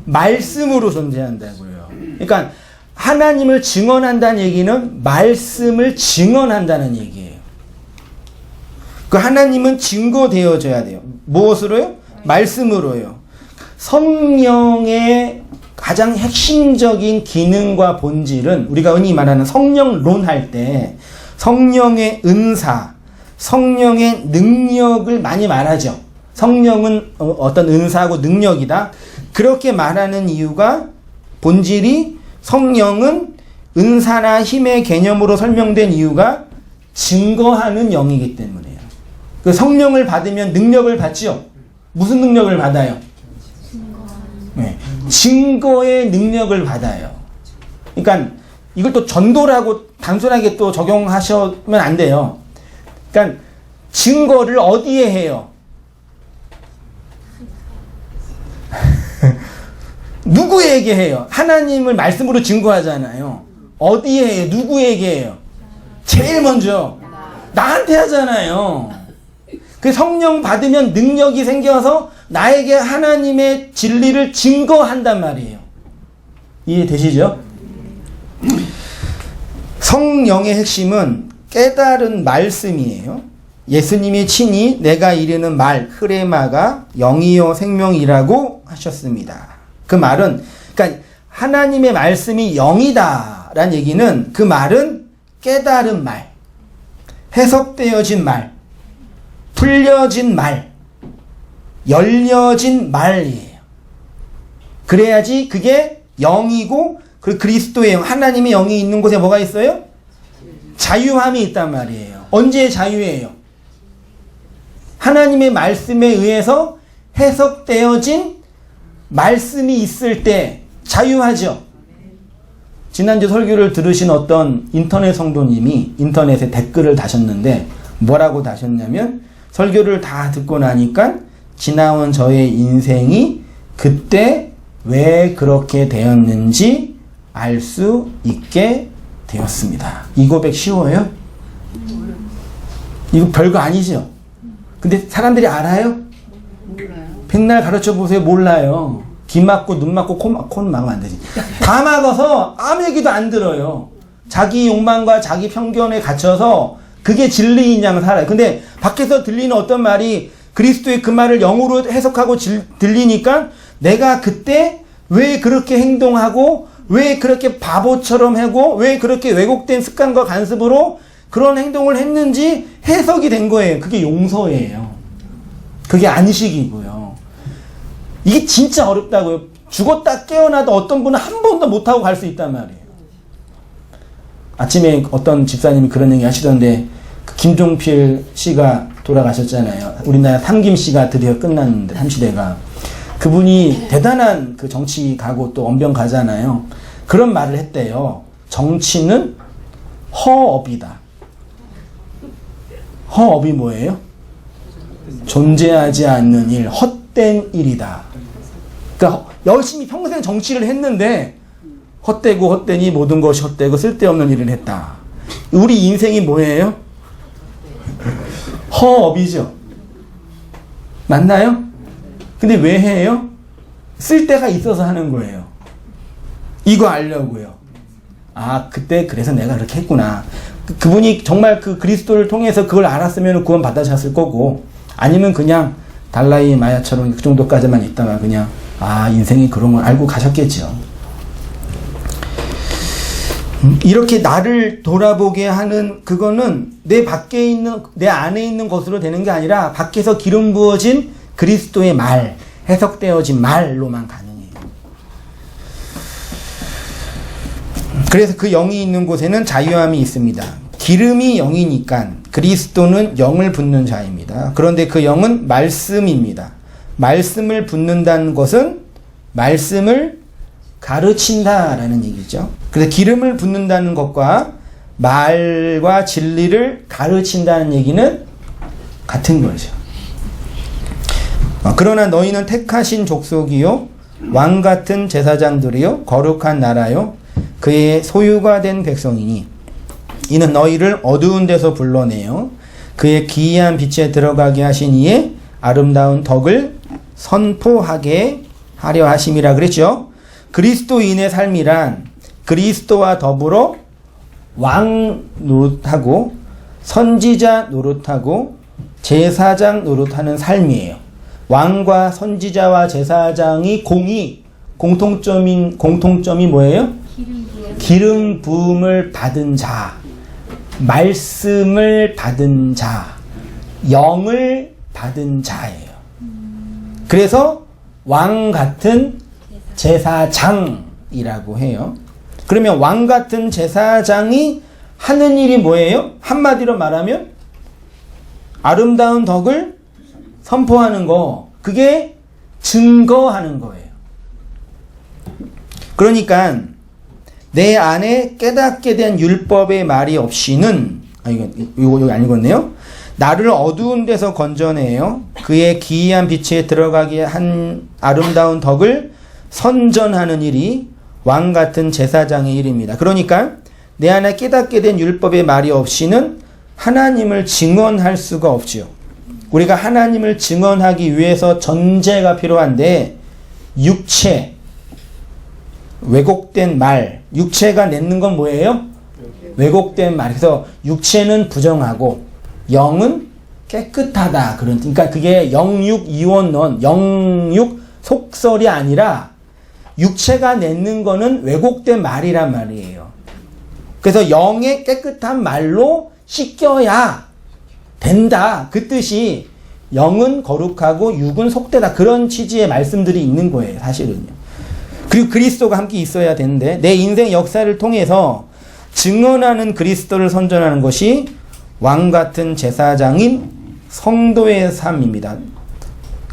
말씀으로 존재한다고요. 그러니까 하나님을 증언한다는 얘기는 말씀을 증언한다는 얘기예요. 그 하나님은 증거되어져야 돼요. 무엇으로요? 말씀으로요. 성령의 가장 핵심적인 기능과 본질은 우리가 흔히 말하는 성령론 할 때 성령의 은사, 성령의 능력을 많이 말하죠. 성령은 어떤 은사하고 능력이다. 그렇게 말하는 이유가 본질이 성령은 은사나 힘의 개념으로 설명된 이유가 증거하는 영이기 때문이에요. 그 성령을 받으면 능력을 받지요. 무슨 능력을 받아요? 네. 증거의 능력을 받아요. 그러니까 이걸 또 전도라고 단순하게 또 적용하시면 안 돼요. 그러니까 증거를 어디에 해요? 누구에게 해요? 하나님을 말씀으로 증거하잖아요. 어디에 해요? 누구에게 해요? 제일 먼저 나한테 하잖아요. 그 성령 받으면 능력이 생겨서 나에게 하나님의 진리를 증거한단 말이에요. 이해되시죠? 성령의 핵심은 깨달은 말씀이에요. 예수님이 친히 내가 이르는 말 흐레마가 영이요 생명이라고 하셨습니다. 그 말은 그러니까 하나님의 말씀이 영이다라는 얘기는 그 말은 깨달은 말, 해석되어진 말, 풀려진 말, 열려진 말이에요. 그래야지 그게 영이고 그 그리스도의 영, 하나님의 영이 있는 곳에 뭐가 있어요? 자유함이 있단 말이에요. 언제 자유예요? 하나님의 말씀에 의해서 해석되어진 말씀이 있을 때 자유하죠. 지난주 설교를 들으신 어떤 인터넷 성도님이 인터넷에 댓글을 다셨는데 뭐라고 다셨냐면 설교를 다 듣고 나니까 지나온 저의 인생이 그때 왜 그렇게 되었는지 알 수 있게 되었습니다. 이 고백 쉬워요? 이거 별거 아니죠? 근데 사람들이 알아요? 백날 가르쳐 보세요. 몰라요. 귀 막고 눈 막고 코 막으면 안 되지. 다 막아서 아무 얘기도 안 들어요. 자기 욕망과 자기 편견에 갇혀서 그게 진리인 양 살아요. 근데 밖에서 들리는 어떤 말이 그리스도의 그 말을 영으로 해석하고 들리니까 내가 그때 왜 그렇게 행동하고 왜 그렇게 바보처럼 하고 왜 그렇게 왜곡된 습관과 간습으로 그런 행동을 했는지 해석이 된 거예요. 그게 용서예요. 그게 안식이고요. 이게 진짜 어렵다고요. 죽었다 깨어나도 어떤 분은 한 번도 못하고 갈 수 있단 말이에요. 아침에 어떤 집사님이 그런 얘기 하시던데 그 김종필 씨가 돌아가셨잖아요. 우리나라 삼김 씨가 드디어 끝났는데 삼시대가. 그분이 대단한 그 정치 가고 또 언변 가잖아요. 그런 말을 했대요. 정치는 허업이다. 허업이 뭐예요? 존재하지 않는 일, 헛된 일이다. 그러니까 열심히 평생 정치를 했는데 헛되고 헛되니 모든 것이 헛되고 쓸데없는 일을 했다. 우리 인생이 뭐예요? 허업이죠. 맞나요? 근데 왜 해요? 쓸 때가 있어서 하는 거예요. 이거 알려고요. 아, 그때 그래서 내가 그렇게 했구나. 그분이 정말 그 그리스도를 통해서 그걸 알았으면 구원 받으셨을 거고, 아니면 그냥 달라이 마야처럼 그 정도까지만 있다가 그냥 아, 인생이 그런 걸 알고 가셨겠죠. 이렇게 나를 돌아보게 하는 그거는 내 밖에 있는, 내 안에 있는 것으로 되는 게 아니라 밖에서 기름 부어진 그리스도의 말, 해석되어진 말로만 가능해요. 그래서 그 영이 있는 곳에는 자유함이 있습니다. 기름이 영이니까 그리스도는 영을 붓는 자입니다. 그런데 그 영은 말씀입니다. 말씀을 붓는다는 것은 말씀을 가르친다라는 얘기죠. 그래서 기름을 붓는다는 것과 말과 진리를 가르친다는 얘기는 같은 거죠. 그러나 너희는 택하신 족속이요 왕 같은 제사장들이요 거룩한 나라요 그의 소유가 된 백성이니 이는 너희를 어두운 데서 불러내어 그의 기이한 빛에 들어가게 하신 이의 아름다운 덕을 선포하게 하려 하심이라 그랬죠. 그리스도인의 삶이란 그리스도와 더불어 왕 노릇하고 선지자 노릇하고 제사장 노릇하는 삶이에요. 왕과 선지자와 제사장이 공통점이 뭐예요? 기름 부음을 받은 자, 말씀을 받은 자, 영을 받은 자예요. 그래서 왕 같은 제사장이라고 해요. 그러면 왕 같은 제사장이 하는 일이 뭐예요? 한마디로 말하면 아름다운 덕을 선포하는 거, 그게 증거하는 거예요. 그러니까 내 안에 깨닫게 된 율법의 말이 없이는 이거 안 읽었네요. 나를 어두운 데서 건져내요. 그의 기이한 빛에 들어가게 한 아름다운 덕을 선전하는 일이 왕 같은 제사장의 일입니다. 그러니까 내 안에 깨닫게 된 율법의 말이 없이는 하나님을 증언할 수가 없지요. 우리가 하나님을 증언하기 위해서 전제가 필요한데 육체, 왜곡된 말, 육체가 내는 건 뭐예요? 왜곡된 말. 그래서 육체는 부정하고 영은 깨끗하다. 그러니까 그게 영육 이원론, 영육 속설이 아니라 육체가 내는 거는 왜곡된 말이란 말이에요. 그래서 영의 깨끗한 말로 씻겨야 된다. 그 뜻이 영은 거룩하고 육은 속되다. 그런 취지의 말씀들이 있는 거예요. 사실은요. 그리고 그리스도가 함께 있어야 되는데 내 인생 역사를 통해서 증언하는 그리스도를 선전하는 것이 왕 같은 제사장인 성도의 삶입니다.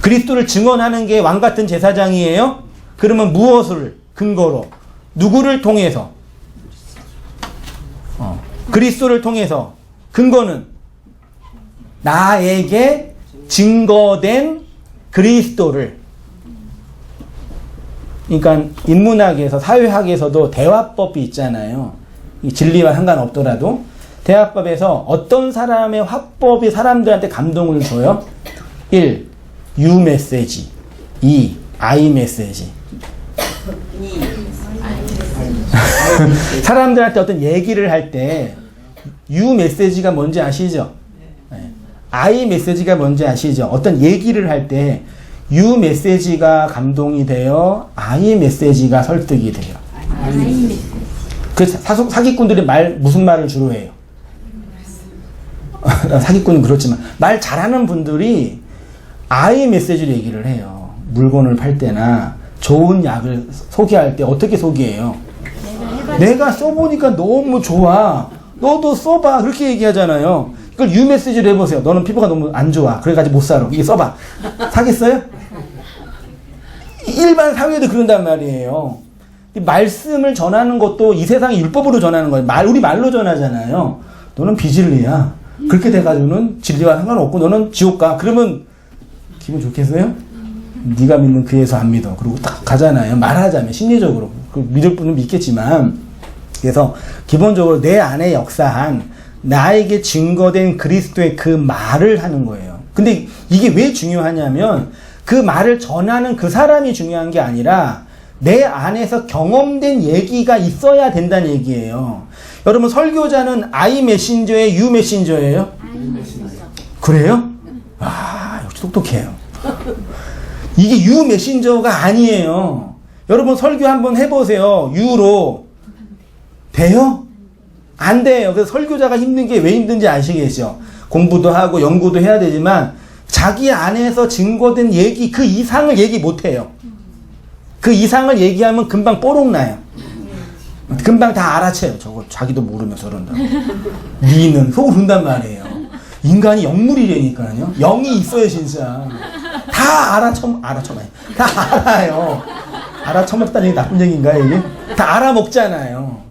그리스도를 증언하는 게 왕 같은 제사장이에요? 그러면 무엇을 근거로? 누구를 통해서? 그리스도를 통해서. 근거는 나에게 증거된 그리스도를. 그러니까 인문학에서 사회학에서도 대화법이 있잖아요. 이 진리와 상관없더라도 대화법에서 어떤 사람의 화법이 사람들한테 감동을 줘요? 1. 유 메시지. 2. 아이 메시지. 사람들한테 어떤 얘기를 할 때 유 메시지가 뭔지 아시죠? 아이 메시지가 뭔지 아시죠? 어떤 얘기를 할 때 유 메시지가 감동이 돼요? 아이 메시지가 설득이 돼요? 그 사기꾼들이 무슨 말을 주로 해요? 사기꾼은 그렇지만 말 잘하는 분들이 아이 메시지로 얘기를 해요. 물건을 팔 때나 좋은 약을 소개할 때 어떻게 소개해요? 내가 써보니까 너무 좋아. 너도 써봐. 그렇게 얘기하잖아요. 이걸 유 메시지로 해보세요. 너는 피부가 너무 안 좋아. 그래가지고 못 살아. 이게 써봐. 사겠어요? 일반 사회도 그런단 말이에요. 말씀을 전하는 것도 이 세상의 율법으로 전하는 거예요. 우리 말로 전하잖아요. 너는 비진리야. 그렇게 돼가지고는 진리와 상관없고 너는 지옥 가. 그러면 기분 좋겠어요? 네가 믿는 그 예수 안 믿어. 그리고 딱 가잖아요. 말하자면 심리적으로. 믿을 분은 믿겠지만. 그래서 기본적으로 내 안에 역사한 나에게 증거된 그리스도의 그 말을 하는 거예요. 근데 이게 왜 중요하냐면 그 말을 전하는 그 사람이 중요한 게 아니라 내 안에서 경험된 얘기가 있어야 된다는 얘기예요. 여러분, 설교자는 I 메신저예요? U 메신저예요? 그래요? 아, 역시 똑똑해요. 이게 U 메신저가 아니에요. 여러분, 설교 한번 해보세요. U로 돼요? 안 돼요. 그래서 설교자가 힘든 게 왜 힘든지 아시겠죠? 공부도 하고 연구도 해야 되지만 자기 안에서 증거된 얘기 그 이상을 얘기 못해요. 그 이상을 얘기하면 금방 뽀록 나요. 금방 다 알아채요. 저거 자기도 모르면서 그런다. 니는 속으로 그런단 말이에요. 인간이 영물이라니까요. 영이 있어요, 진짜. 다 알아봐요. 다 알아요. 알아쳐먹다는 게 나쁜 얘기인가요, 이게? 다 알아먹잖아요.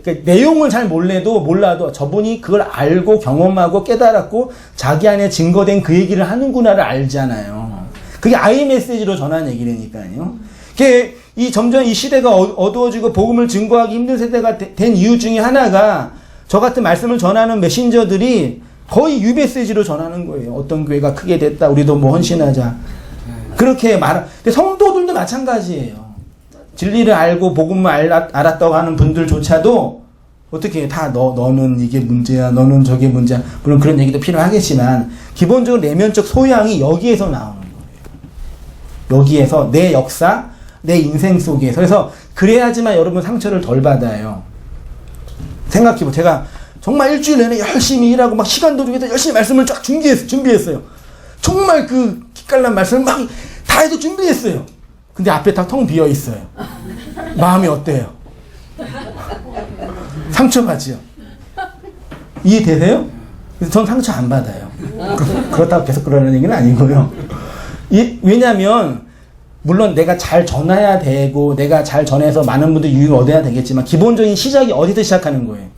그러니까 내용을 잘 몰라도 저분이 그걸 알고 경험하고 깨달았고 자기 안에 증거된 그 얘기를 하는구나를 알잖아요. 그게 I 메시지로 전하는 얘기라니까요. 그게 점점 이 시대가 어두워지고 복음을 증거하기 힘든 세대가 된 이유 중에 하나가 저 같은 말씀을 전하는 메신저들이 거의 U 메시지로 전하는 거예요. 어떤 교회가 크게 됐다. 우리도 뭐 헌신하자. 그렇게 근데 성도들도 마찬가지예요. 진리를 알고 복음을 알았다고 하는 분들조차도 어떻게 다 너는 이게 문제야, 너는 저게 문제야. 물론 그런 얘기도 필요하겠지만 기본적으로 내면적 소양이 여기에서 나오는 거예요. 여기에서 내 역사, 내 인생 속에서. 그래서 그래야지만 여러분 상처를 덜 받아요. 생각해보. 제가 정말 일주일 내내 열심히 일하고 막 시간도 주고 열심히 말씀을 쫙 준비했어요. 정말 그 기깔난 말씀을 막 다 해서 준비했어요. 근데 앞에 다 텅 비어 있어요. 마음이 어때요? 상처받지요? 이해되세요? 그래서 전 상처 안 받아요. 그렇다고 계속 그러는 얘기는 아니고요. 왜냐면 물론 내가 잘 전해야 되고 내가 잘 전해서 많은 분들 유익을 얻어야 되겠지만 기본적인 시작이 어디서 시작하는 거예요?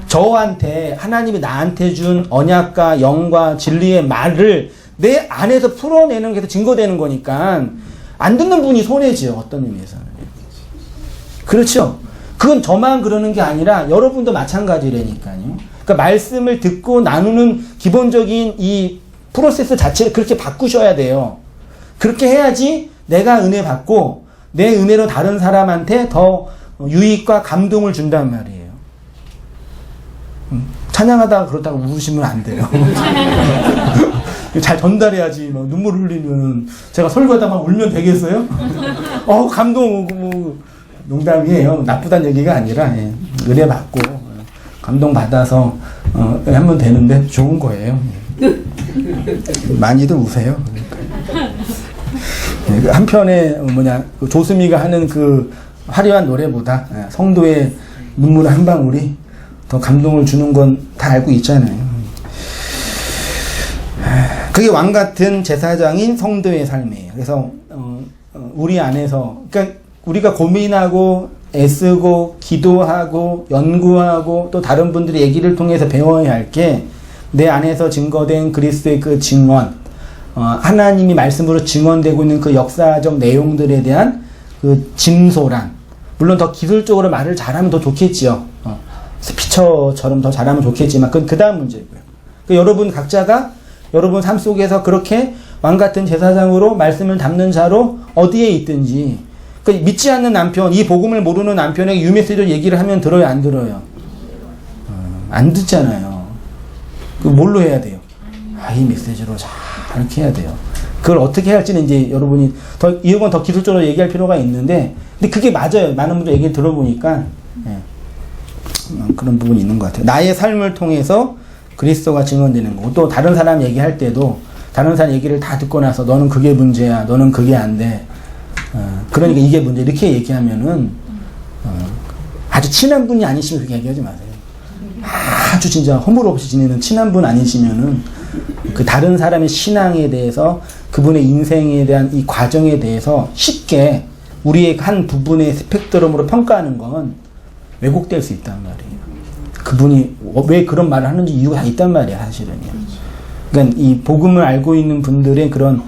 저한테 하나님이 나한테 준 언약과 영과 진리의 말을 내 안에서 풀어내는 게 증거되는 거니까 안 듣는 분이 손해지요. 어떤 의미에서는. 그렇죠? 그건 저만 그러는 게 아니라 여러분도 마찬가지라니까요. 그러니까 말씀을 듣고 나누는 기본적인 이 프로세스 자체를 그렇게 바꾸셔야 돼요. 그렇게 해야지 내가 은혜 받고 내 은혜로 다른 사람한테 더 유익과 감동을 준단 말이에요. 찬양하다가 그렇다고 우시면 안 돼요. 잘 전달해야지. 막 눈물 흘리면 제가 설교하다 막 울면 되겠어요? 감동 뭐 농담이에요. 나쁘다는 얘기가 아니라 은혜 받고 감동 받아서 하면 되는데 좋은 거예요. 많이들 우세요. 한편에 조수미가 하는 그 화려한 노래보다 성도의 눈물 한 방울이 더 감동을 주는 건 다 알고 있잖아요. 그게 왕 같은 제사장인 성도의 삶이에요. 그래서 우리 안에서 그러니까 우리가 고민하고 애쓰고 기도하고 연구하고 또 다른 분들의 얘기를 통해서 배워야 할 게 내 안에서 증거된 그리스도의 그 증언, 하나님이 말씀으로 증언되고 있는 그 역사적 내용들에 대한 그 진소란. 물론 더 기술적으로 말을 잘하면 더 좋겠지요. 스피처처럼 더 잘하면 좋겠지만 그건 그 다음 문제고요. 그러니까 여러분 각자가 여러분 삶 속에서 그렇게 왕같은 제사장으로 말씀을 담는 자로 어디에 있든지 그러니까 믿지 않는 남편, 이 복음을 모르는 남편에게 유메시지로 얘기를 하면 들어요, 안 들어요? 안 듣잖아요. 그 뭘로 해야 돼요? 이 메시지로 잘 이렇게 해야 돼요. 그걸 어떻게 할지는 이제 여러분이 이건 더 기술적으로 얘기할 필요가 있는데 근데 그게 맞아요. 많은 분들 얘기를 들어보니까 그런 부분이 있는 것 같아요. 나의 삶을 통해서 그리스도가 증언되는 거고 또 다른 사람 얘기할 때도 다른 사람 얘기를 다 듣고 나서 너는 그게 문제야, 너는 그게 안 돼. 그러니까 이게 문제 이렇게 얘기하면은 아주 친한 분이 아니시면 그렇게 얘기하지 마세요. 아주 진짜 허물 없이 지내는 친한 분 아니시면은 그 다른 사람의 신앙에 대해서 그분의 인생에 대한 이 과정에 대해서 쉽게 우리의 한 부분의 스펙트럼으로 평가하는 건 왜곡될 수 있단 말이에요. 그분이 왜 그런 말을 하는지 이유가 다 있단 말이에요, 사실은요. 그러니까 이 복음을 알고 있는 분들의 그런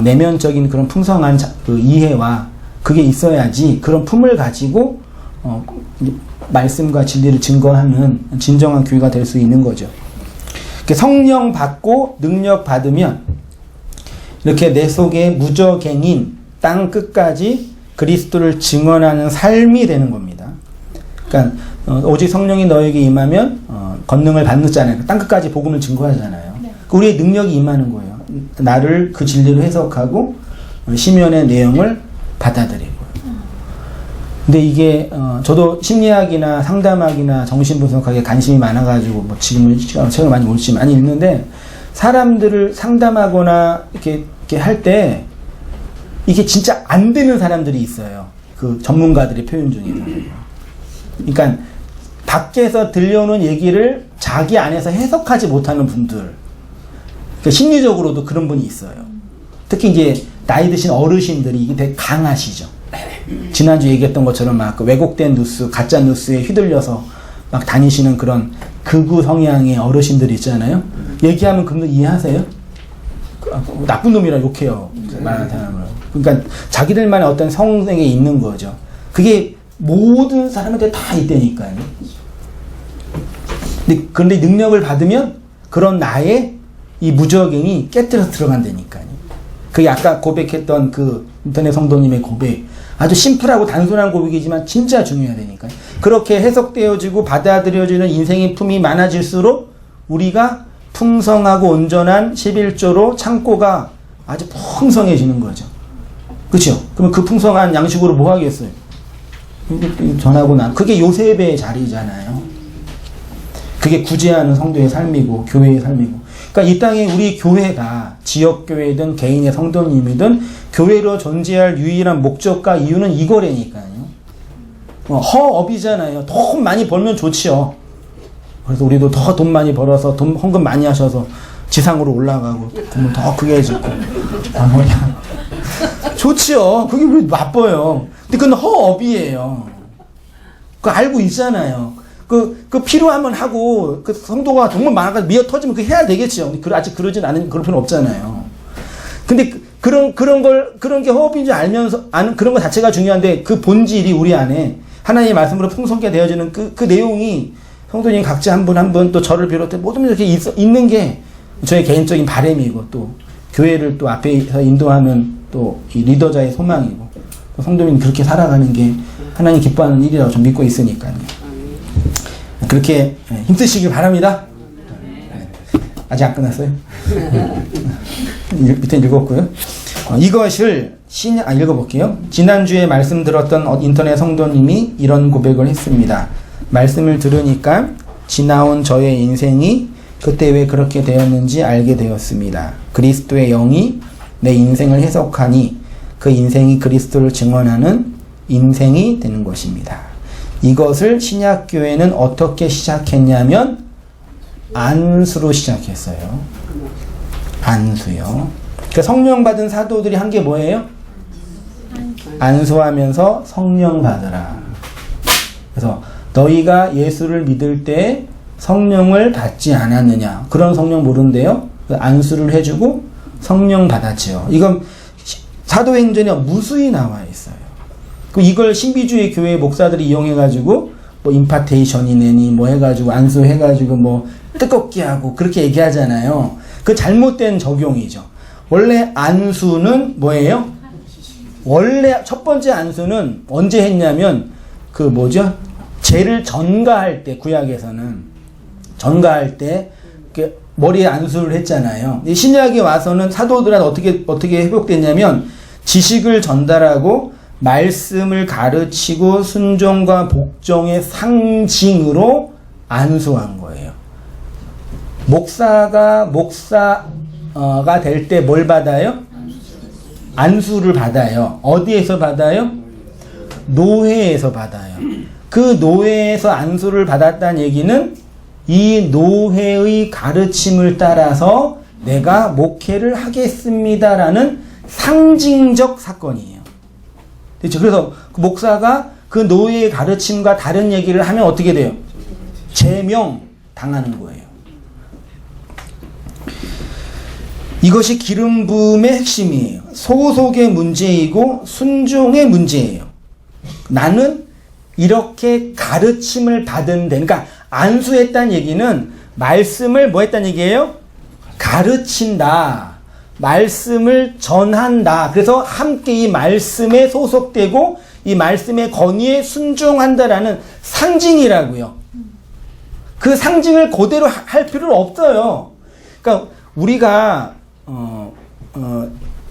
내면적인 그런 풍성한 그 이해와 그게 있어야지 그런 품을 가지고 말씀과 진리를 증거하는 진정한 교회가 될 수 있는 거죠. 성령 받고 능력 받으면 이렇게 내 속에 무저갱인 땅 끝까지 그리스도를 증언하는 삶이 되는 겁니다. 그러니까 오직 성령이 너에게 임하면 권능을 받는잖아요. 땅 끝까지 복음을 증거하잖아요. 네. 우리의 능력이 임하는 거예요. 나를 그 진리로 해석하고 시면의 내용을 받아들이고. 근데 이게 저도 심리학이나 상담학이나 정신분석학에 관심이 많아가지고 뭐 지금은 책을 많이 읽는데 사람들을 상담하거나 이렇게 할 때 이게 진짜 안 되는 사람들이 있어요. 그 전문가들의 표현 중에서. 그러니까 밖에서 들려오는 얘기를 자기 안에서 해석하지 못하는 분들. 그러니까 심리적으로도 그런 분이 있어요. 특히 이제 나이 드신 어르신들이 이게 되게 강하시죠. 지난주 얘기했던 것처럼 막 왜곡된 뉴스, 가짜 뉴스에 휘둘려서 막 다니시는 그런 극우 성향의 어르신들이 있잖아요. 얘기하면 그분들 이해하세요? 나쁜 놈이라 욕해요. 말하는 사람을. 그러니까 자기들만의 어떤 성향에 있는 거죠. 그게 모든 사람한테 다 있다니까요. 근데 능력을 받으면 그런 나의 이 무저갱이 깨뜨려 들어간다니까요. 그게 아까 고백했던 그 인터넷 성도님의 고백. 아주 심플하고 단순한 고백이지만 진짜 중요하다니까요. 그렇게 해석되어지고 받아들여지는 인생의 품이 많아질수록 우리가 풍성하고 온전한 11조로 창고가 아주 풍성해지는 거죠. 그렇죠? 그러면 그 풍성한 양식으로 뭐 하겠어요? 전하고 그게 요셉의 자리잖아요. 그게 구제하는 성도의 삶이고 교회의 삶이고. 그러니까 이 땅에 우리 교회가 지역교회든 개인의 성도님이든 교회로 존재할 유일한 목적과 이유는 이거라니까요. 허업이잖아요. 돈 많이 벌면 좋지요. 그래서 우리도 더 돈 많이 벌어서 헌금 많이 하셔서 지상으로 올라가고 돈을 더 크게 해주고 뭐냐 좋지요. 그게 우리 나빠요. 근데 그건 허업이에요. 그거 알고 있잖아요. 그 필요하면 하고 그 성도가 정말 많아가지고 미어 터지면 그 해야 되겠죠. 아직 그러진 않은 그럴 필요는 없잖아요. 근데 그런 게 허업인 줄 알면서 아는 그런 것 자체가 중요한데 그 본질이 우리 안에 하나님의 말씀으로 풍성하게 되어지는 그 내용이 성도님 각자 한 분 한 분 또 저를 비롯해 모든 분들 이렇게 있는 게 저의 개인적인 바람이고 또 교회를 또 앞에서 인도하는 또 이 리더자의 소망이고 또 성도님 그렇게 살아가는 게 하나님 기뻐하는 일이라고 좀 믿고 있으니까요. 그렇게 힘쓰시길 바랍니다. 아직 안 끝났어요? 밑에 읽었고요. 이것을 읽어볼게요. 지난주에 말씀 들었던 인터넷 성도님이 이런 고백을 했습니다. 말씀을 들으니까 지나온 저의 인생이 그때 왜 그렇게 되었는지 알게 되었습니다. 그리스도의 영이 내 인생을 해석하니 그 인생이 그리스도를 증언하는 인생이 되는 것입니다. 이것을 신약교회는 어떻게 시작했냐면 안수로 시작했어요. 안수요. 그 성령 받은 사도들이 한 게 뭐예요? 안수하면서 성령 받으라. 그래서 너희가 예수를 믿을 때 성령을 받지 않았느냐? 그런 성령 모른대요. 안수를 해주고 성령 받았지요. 이건 사도행전에 무수히 나와 있어요. 이걸 신비주의 교회 목사들이 이용해가지고 뭐 임파테이션이네니 뭐 해가지고 안수해가지고 뭐 뜨겁게 하고 그렇게 얘기하잖아요. 그 잘못된 적용이죠. 원래 안수는 뭐예요? 원래 첫 번째 안수는 언제 했냐면 그 뭐죠? 죄를 전가할 때 구약에서는 전가할 때 머리에 안수를 했잖아요. 신약에 와서는 사도들한테 어떻게 회복됐냐면 지식을 전달하고 말씀을 가르치고 순종과 복종의 상징으로 안수한 거예요. 목사가 될 때 뭘 받아요? 안수를 받아요. 어디에서 받아요? 노회에서 받아요. 그 노회에서 안수를 받았다는 얘기는 이 노회의 가르침을 따라서 내가 목회를 하겠습니다라는 상징적 사건이에요. 그렇죠? 그래서 그 목사가 그 노예의 가르침과 다른 얘기를 하면 어떻게 돼요? 제명 당하는 거예요. 이것이 기름 부음의 핵심이에요. 소속의 문제이고 순종의 문제예요. 나는 이렇게 가르침을 받은 데, 그러니까 안수했다는 얘기는 말씀을 뭐 했다는 얘기예요? 가르친다. 말씀을 전한다. 그래서 함께 이 말씀에 소속되고 이 말씀의 권위에 순종한다라는 상징이라고요. 그 상징을 그대로 할 필요는 없어요. 그러니까 우리가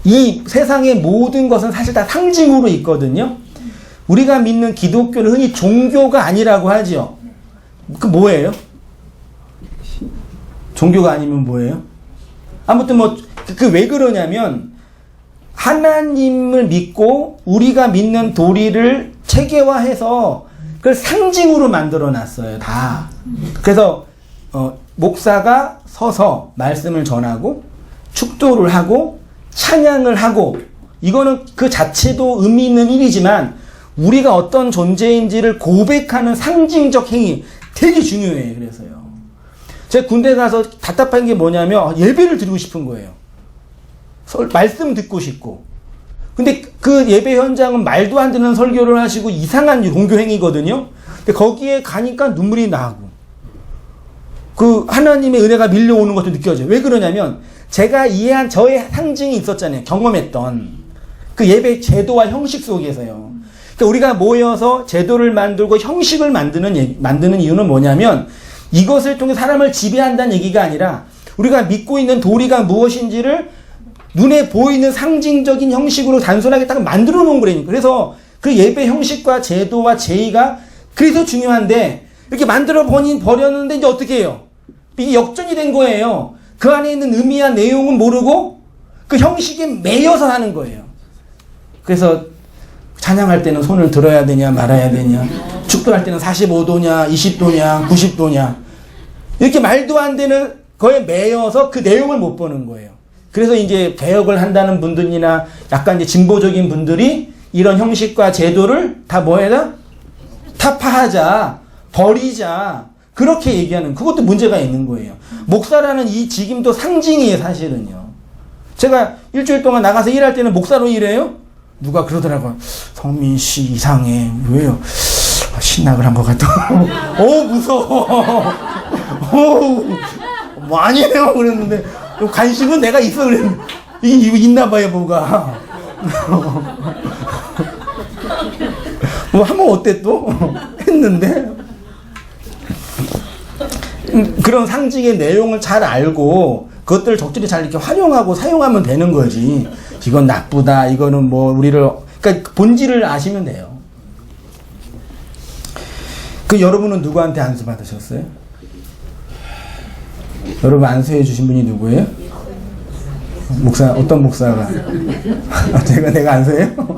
이 세상의 모든 것은 사실 다 상징으로 있거든요. 우리가 믿는 기독교는 흔히 종교가 아니라고 하죠. 그 뭐예요? 종교가 아니면 뭐예요? 아무튼 뭐 그 왜 그러냐면 하나님을 믿고 우리가 믿는 도리를 체계화해서 그걸 상징으로 만들어 놨어요. 다. 그래서 목사가 서서 말씀을 전하고 축도를 하고 찬양을 하고 이거는 그 자체도 의미 있는 일이지만 우리가 어떤 존재인지를 고백하는 상징적 행위 되게 중요해요. 그래서요. 제가 군대 가서 답답한 게 뭐냐면 예배를 드리고 싶은 거예요. 말씀 듣고 싶고. 근데 그 예배 현장은 말도 안 되는 설교를 하시고 이상한 종교 행위거든요. 근데 거기에 가니까 눈물이 나고 그 하나님의 은혜가 밀려오는 것도 느껴져요. 왜 그러냐면 제가 이해한 저의 상징이 있었잖아요. 경험했던 그 예배 제도와 형식 속에서요. 그러니까 우리가 모여서 제도를 만들고 형식을 만드는 이유는 뭐냐면 이것을 통해 사람을 지배한다는 얘기가 아니라 우리가 믿고 있는 도리가 무엇인지를 눈에 보이는 상징적인 형식으로 단순하게 딱 만들어 놓은 거라니까. 그래서 그 예배 형식과 제도와 제의가 그래서 중요한데 이렇게 만들어 버렸는데 이제 어떻게 해요? 이게 역전이 된 거예요. 그 안에 있는 의미와 내용은 모르고 그 형식에 매여서 하는 거예요. 그래서 찬양할 때는 손을 들어야 되냐 말아야 되냐, 축도할 때는 45도냐 20도냐 90도냐 이렇게 말도 안 되는 거에 매여서 그 내용을 못 보는 거예요. 그래서 이제 개혁을 한다는 분들이나 약간 이제 진보적인 분들이 이런 형식과 제도를 다 뭐해라? 타파하자, 버리자, 그렇게 얘기하는, 그것도 문제가 있는 거예요. 목사라는 이 직임도 상징이에요, 사실은요. 제가 일주일 동안 나가서 일할 때는 목사로 일해요? 누가 그러더라고요. 성민 씨 이상해. 왜요? 신학을 한 것 같아. 무서워. 뭐 아니에요. 그랬는데, 관심은 내가 있어. 그랬는데, 이게 있나 봐요, 뭐가. 뭐 하면 어때 또? 했는데. 그런 상징의 내용을 잘 알고, 그것들을 적절히 잘 이렇게 활용하고 사용하면 되는 거지. 이건 나쁘다, 이거는 뭐, 그러니까 본질을 아시면 돼요. 여러분은 누구한테 안수 받으셨어요? 여러분 안수해 주신 분이 누구예요? 목사, 어떤 목사가? 내가 안수해요?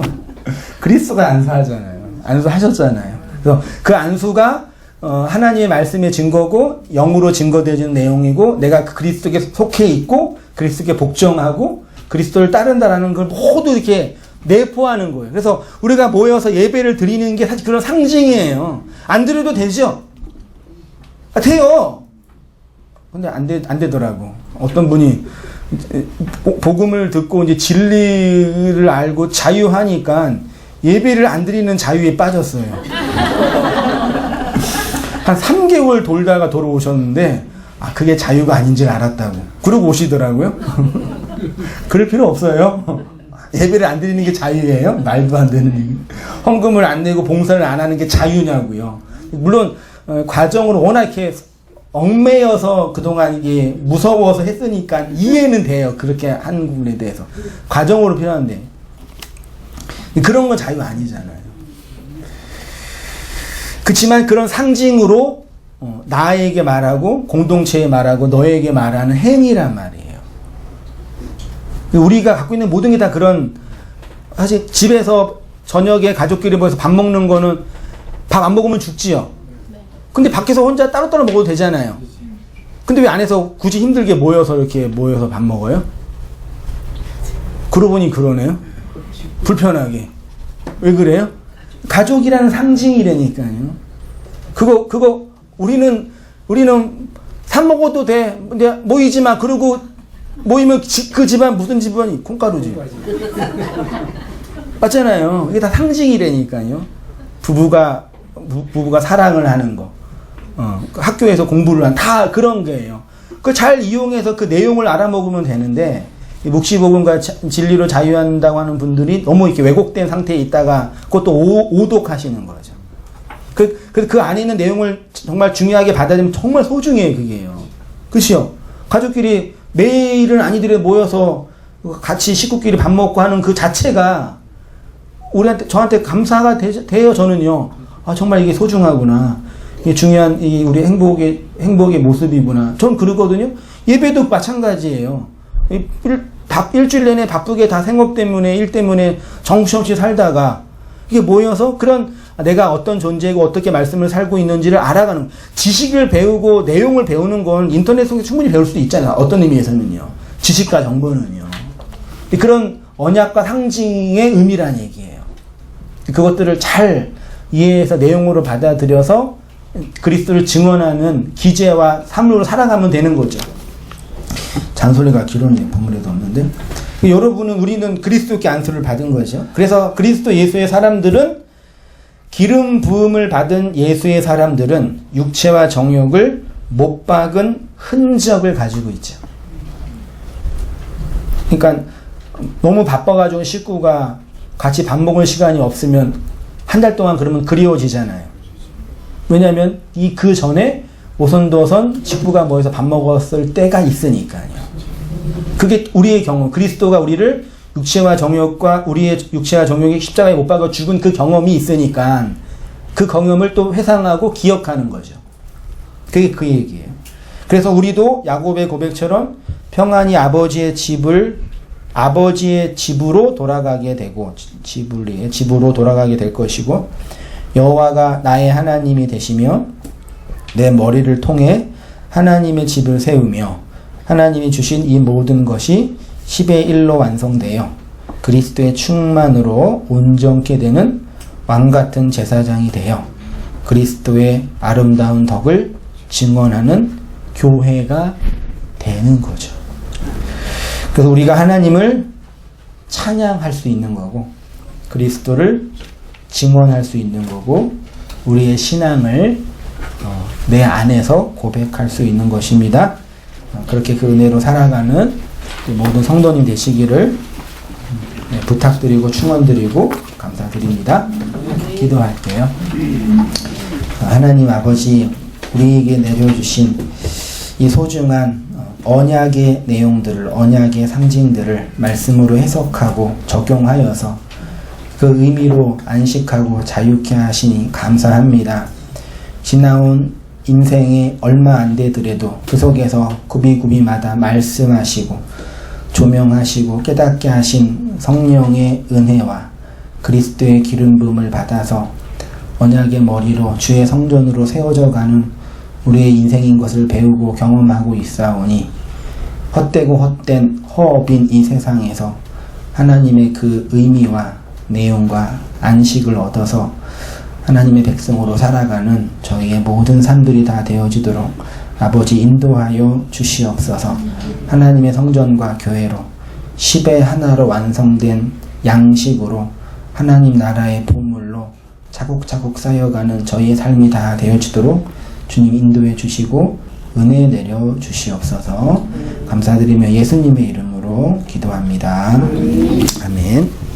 그리스도가 안수하잖아요. 안수하셨잖아요. 그래서 그 안수가 하나님의 말씀의 증거고 영으로 증거되어지는 내용이고 내가 그 그리스도께 속해 있고 그리스도께 복종하고 그리스도를 따른다라는 걸 모두 이렇게 내포하는 거예요. 그래서 우리가 모여서 예배를 드리는 게 사실 그런 상징이에요. 안 드려도 되죠? 돼요. 근데 안 되더라고. 어떤 분이 복음을 듣고 이제 진리를 알고 자유하니까 예배를 안 드리는 자유에 빠졌어요. 한 3개월 돌다가 돌아오셨는데 그게 자유가 아닌 줄 알았다고. 그러고 오시더라고요. 그럴 필요 없어요. 예배를 안 드리는 게 자유예요? 말도 안 되는 얘기. 헌금을 안 내고 봉사를 안 하는 게 자유냐고요. 물론 과정으로 워낙 이렇게 얽매여서 그동안 이게 무서워서 했으니까 이해는 돼요. 그렇게 하는 부분에 대해서. 과정으로 필요한데. 그런 건 자유 아니잖아요. 그렇지만 그런 상징으로 나에게 말하고 공동체에 말하고 너에게 말하는 행위란 말이에요. 우리가 갖고 있는 모든 게 다 그런, 사실 집에서 저녁에 가족끼리 모여서 밥 먹는 거는 밥 안 먹으면 죽지요. 근데 밖에서 혼자 따로따로 먹어도 되잖아요. 근데 왜 안에서 굳이 힘들게 모여서 밥 먹어요? 그러고 보니 그러네요. 불편하게. 왜 그래요? 가족이라는 상징이라니까요. 그거 우리는 사 먹어도 돼. 근데 모이지 마. 그러고 모이면 그 집안 무슨 집안이 콩가루지. 맞잖아요. 이게 다 상징이라니까요. 부부가 사랑을 하는 거. 학교에서 공부를 다 그런 거예요. 그걸 잘 이용해서 그 내용을 알아먹으면 되는데 이 묵시복음과 진리로 자유한다고 하는 분들이 너무 이렇게 왜곡된 상태에 있다가 그것도 오독하시는 거죠. 그 안에 있는 내용을 정말 중요하게 받아들이면 정말 소중해요, 그게요. 그렇죠? 가족끼리 매일은 아니더라도 모여서 같이 식구끼리 밥 먹고 하는 그 자체가 저한테 감사가 돼요, 저는요. 아, 정말 이게 소중하구나. 이게 중요한 우리 행복의 모습이구나. 전 그러거든요. 예배도 마찬가지예요. 일주일 내내 바쁘게 다 생업 때문에, 일 때문에 정신없이 살다가 이게 모여서 그런 내가 어떤 존재고 어떻게 말씀을 살고 있는지를 알아가는 지식을 배우고 내용을 배우는 건 인터넷 속에 충분히 배울 수도 있잖아요. 어떤 의미에서는요. 지식과 정보는요. 그런 언약과 상징의 의미란 얘기예요. 그것들을 잘 이해해서 내용으로 받아들여서 그리스도를 증언하는 기제와 삶으로 살아가면 되는 거죠. 잔소리가 길었네요. 본문에도 없는데. 여러분은 우리는 그리스도께 안수를 받은 거죠. 그래서 그리스도 예수의 사람들은 기름 부음을 받은 예수의 사람들은 육체와 정욕을 못 박은 흔적을 가지고 있죠. 그러니까 너무 바빠가지고 식구가 같이 밥 먹을 시간이 없으면 한 달 동안 그러면 그리워지잖아요. 왜냐하면 그 전에 오선도선 식구가 모여서 밥 먹었을 때가 있으니까요. 그게 우리의 경험, 그리스도가 우리를 육체와 정욕과 우리의 육체와 정욕이 십자가에 못 박아 죽은 그 경험이 있으니까 그 경험을 또 회상하고 기억하는 거죠. 그게 그 얘기예요. 그래서 우리도 야곱의 고백처럼 평안히 아버지의 집으로 돌아가게 되고 집으로 돌아가게 될 것이고 여호와가 나의 하나님이 되시며 내 머리를 통해 하나님의 집을 세우며 하나님이 주신 이 모든 것이 10의 1로 완성되어 그리스도의 충만으로 온전케 되는 왕같은 제사장이 되어 그리스도의 아름다운 덕을 증언하는 교회가 되는 거죠. 그래서 우리가 하나님을 찬양할 수 있는 거고 그리스도를 증언할 수 있는 거고 우리의 신앙을 내 안에서 고백할 수 있는 것입니다. 그렇게 그 은혜로 살아가는 모든 성도님 되시기를 부탁드리고 충원드리고 감사드립니다. 기도할게요. 하나님 아버지, 우리에게 내려주신 이 소중한 언약의 내용들을, 언약의 상징들을 말씀으로 해석하고 적용하여서 그 의미로 안식하고 자유케 하시니 감사합니다. 지나온 인생에 얼마 안 되더라도 그 속에서 구비구비마다 말씀하시고 조명하시고 깨닫게 하신 성령의 은혜와 그리스도의 기름 부음을 받아서 언약의 머리로 주의 성전으로 세워져 가는 우리의 인생인 것을 배우고 경험하고 있사오니 헛되고 헛된 허업인 이 세상에서 하나님의 그 의미와 내용과 안식을 얻어서 하나님의 백성으로 살아가는 저희의 모든 삶들이 다 되어지도록 아버지 인도하여 주시옵소서. 하나님의 성전과 교회로 10의 하나로 완성된 양식으로 하나님 나라의 보물로 차곡차곡 쌓여가는 저희의 삶이 다 되어지도록 주님 인도해 주시고 은혜 내려 주시옵소서. 감사드리며 예수님의 이름으로 기도합니다. 아멘.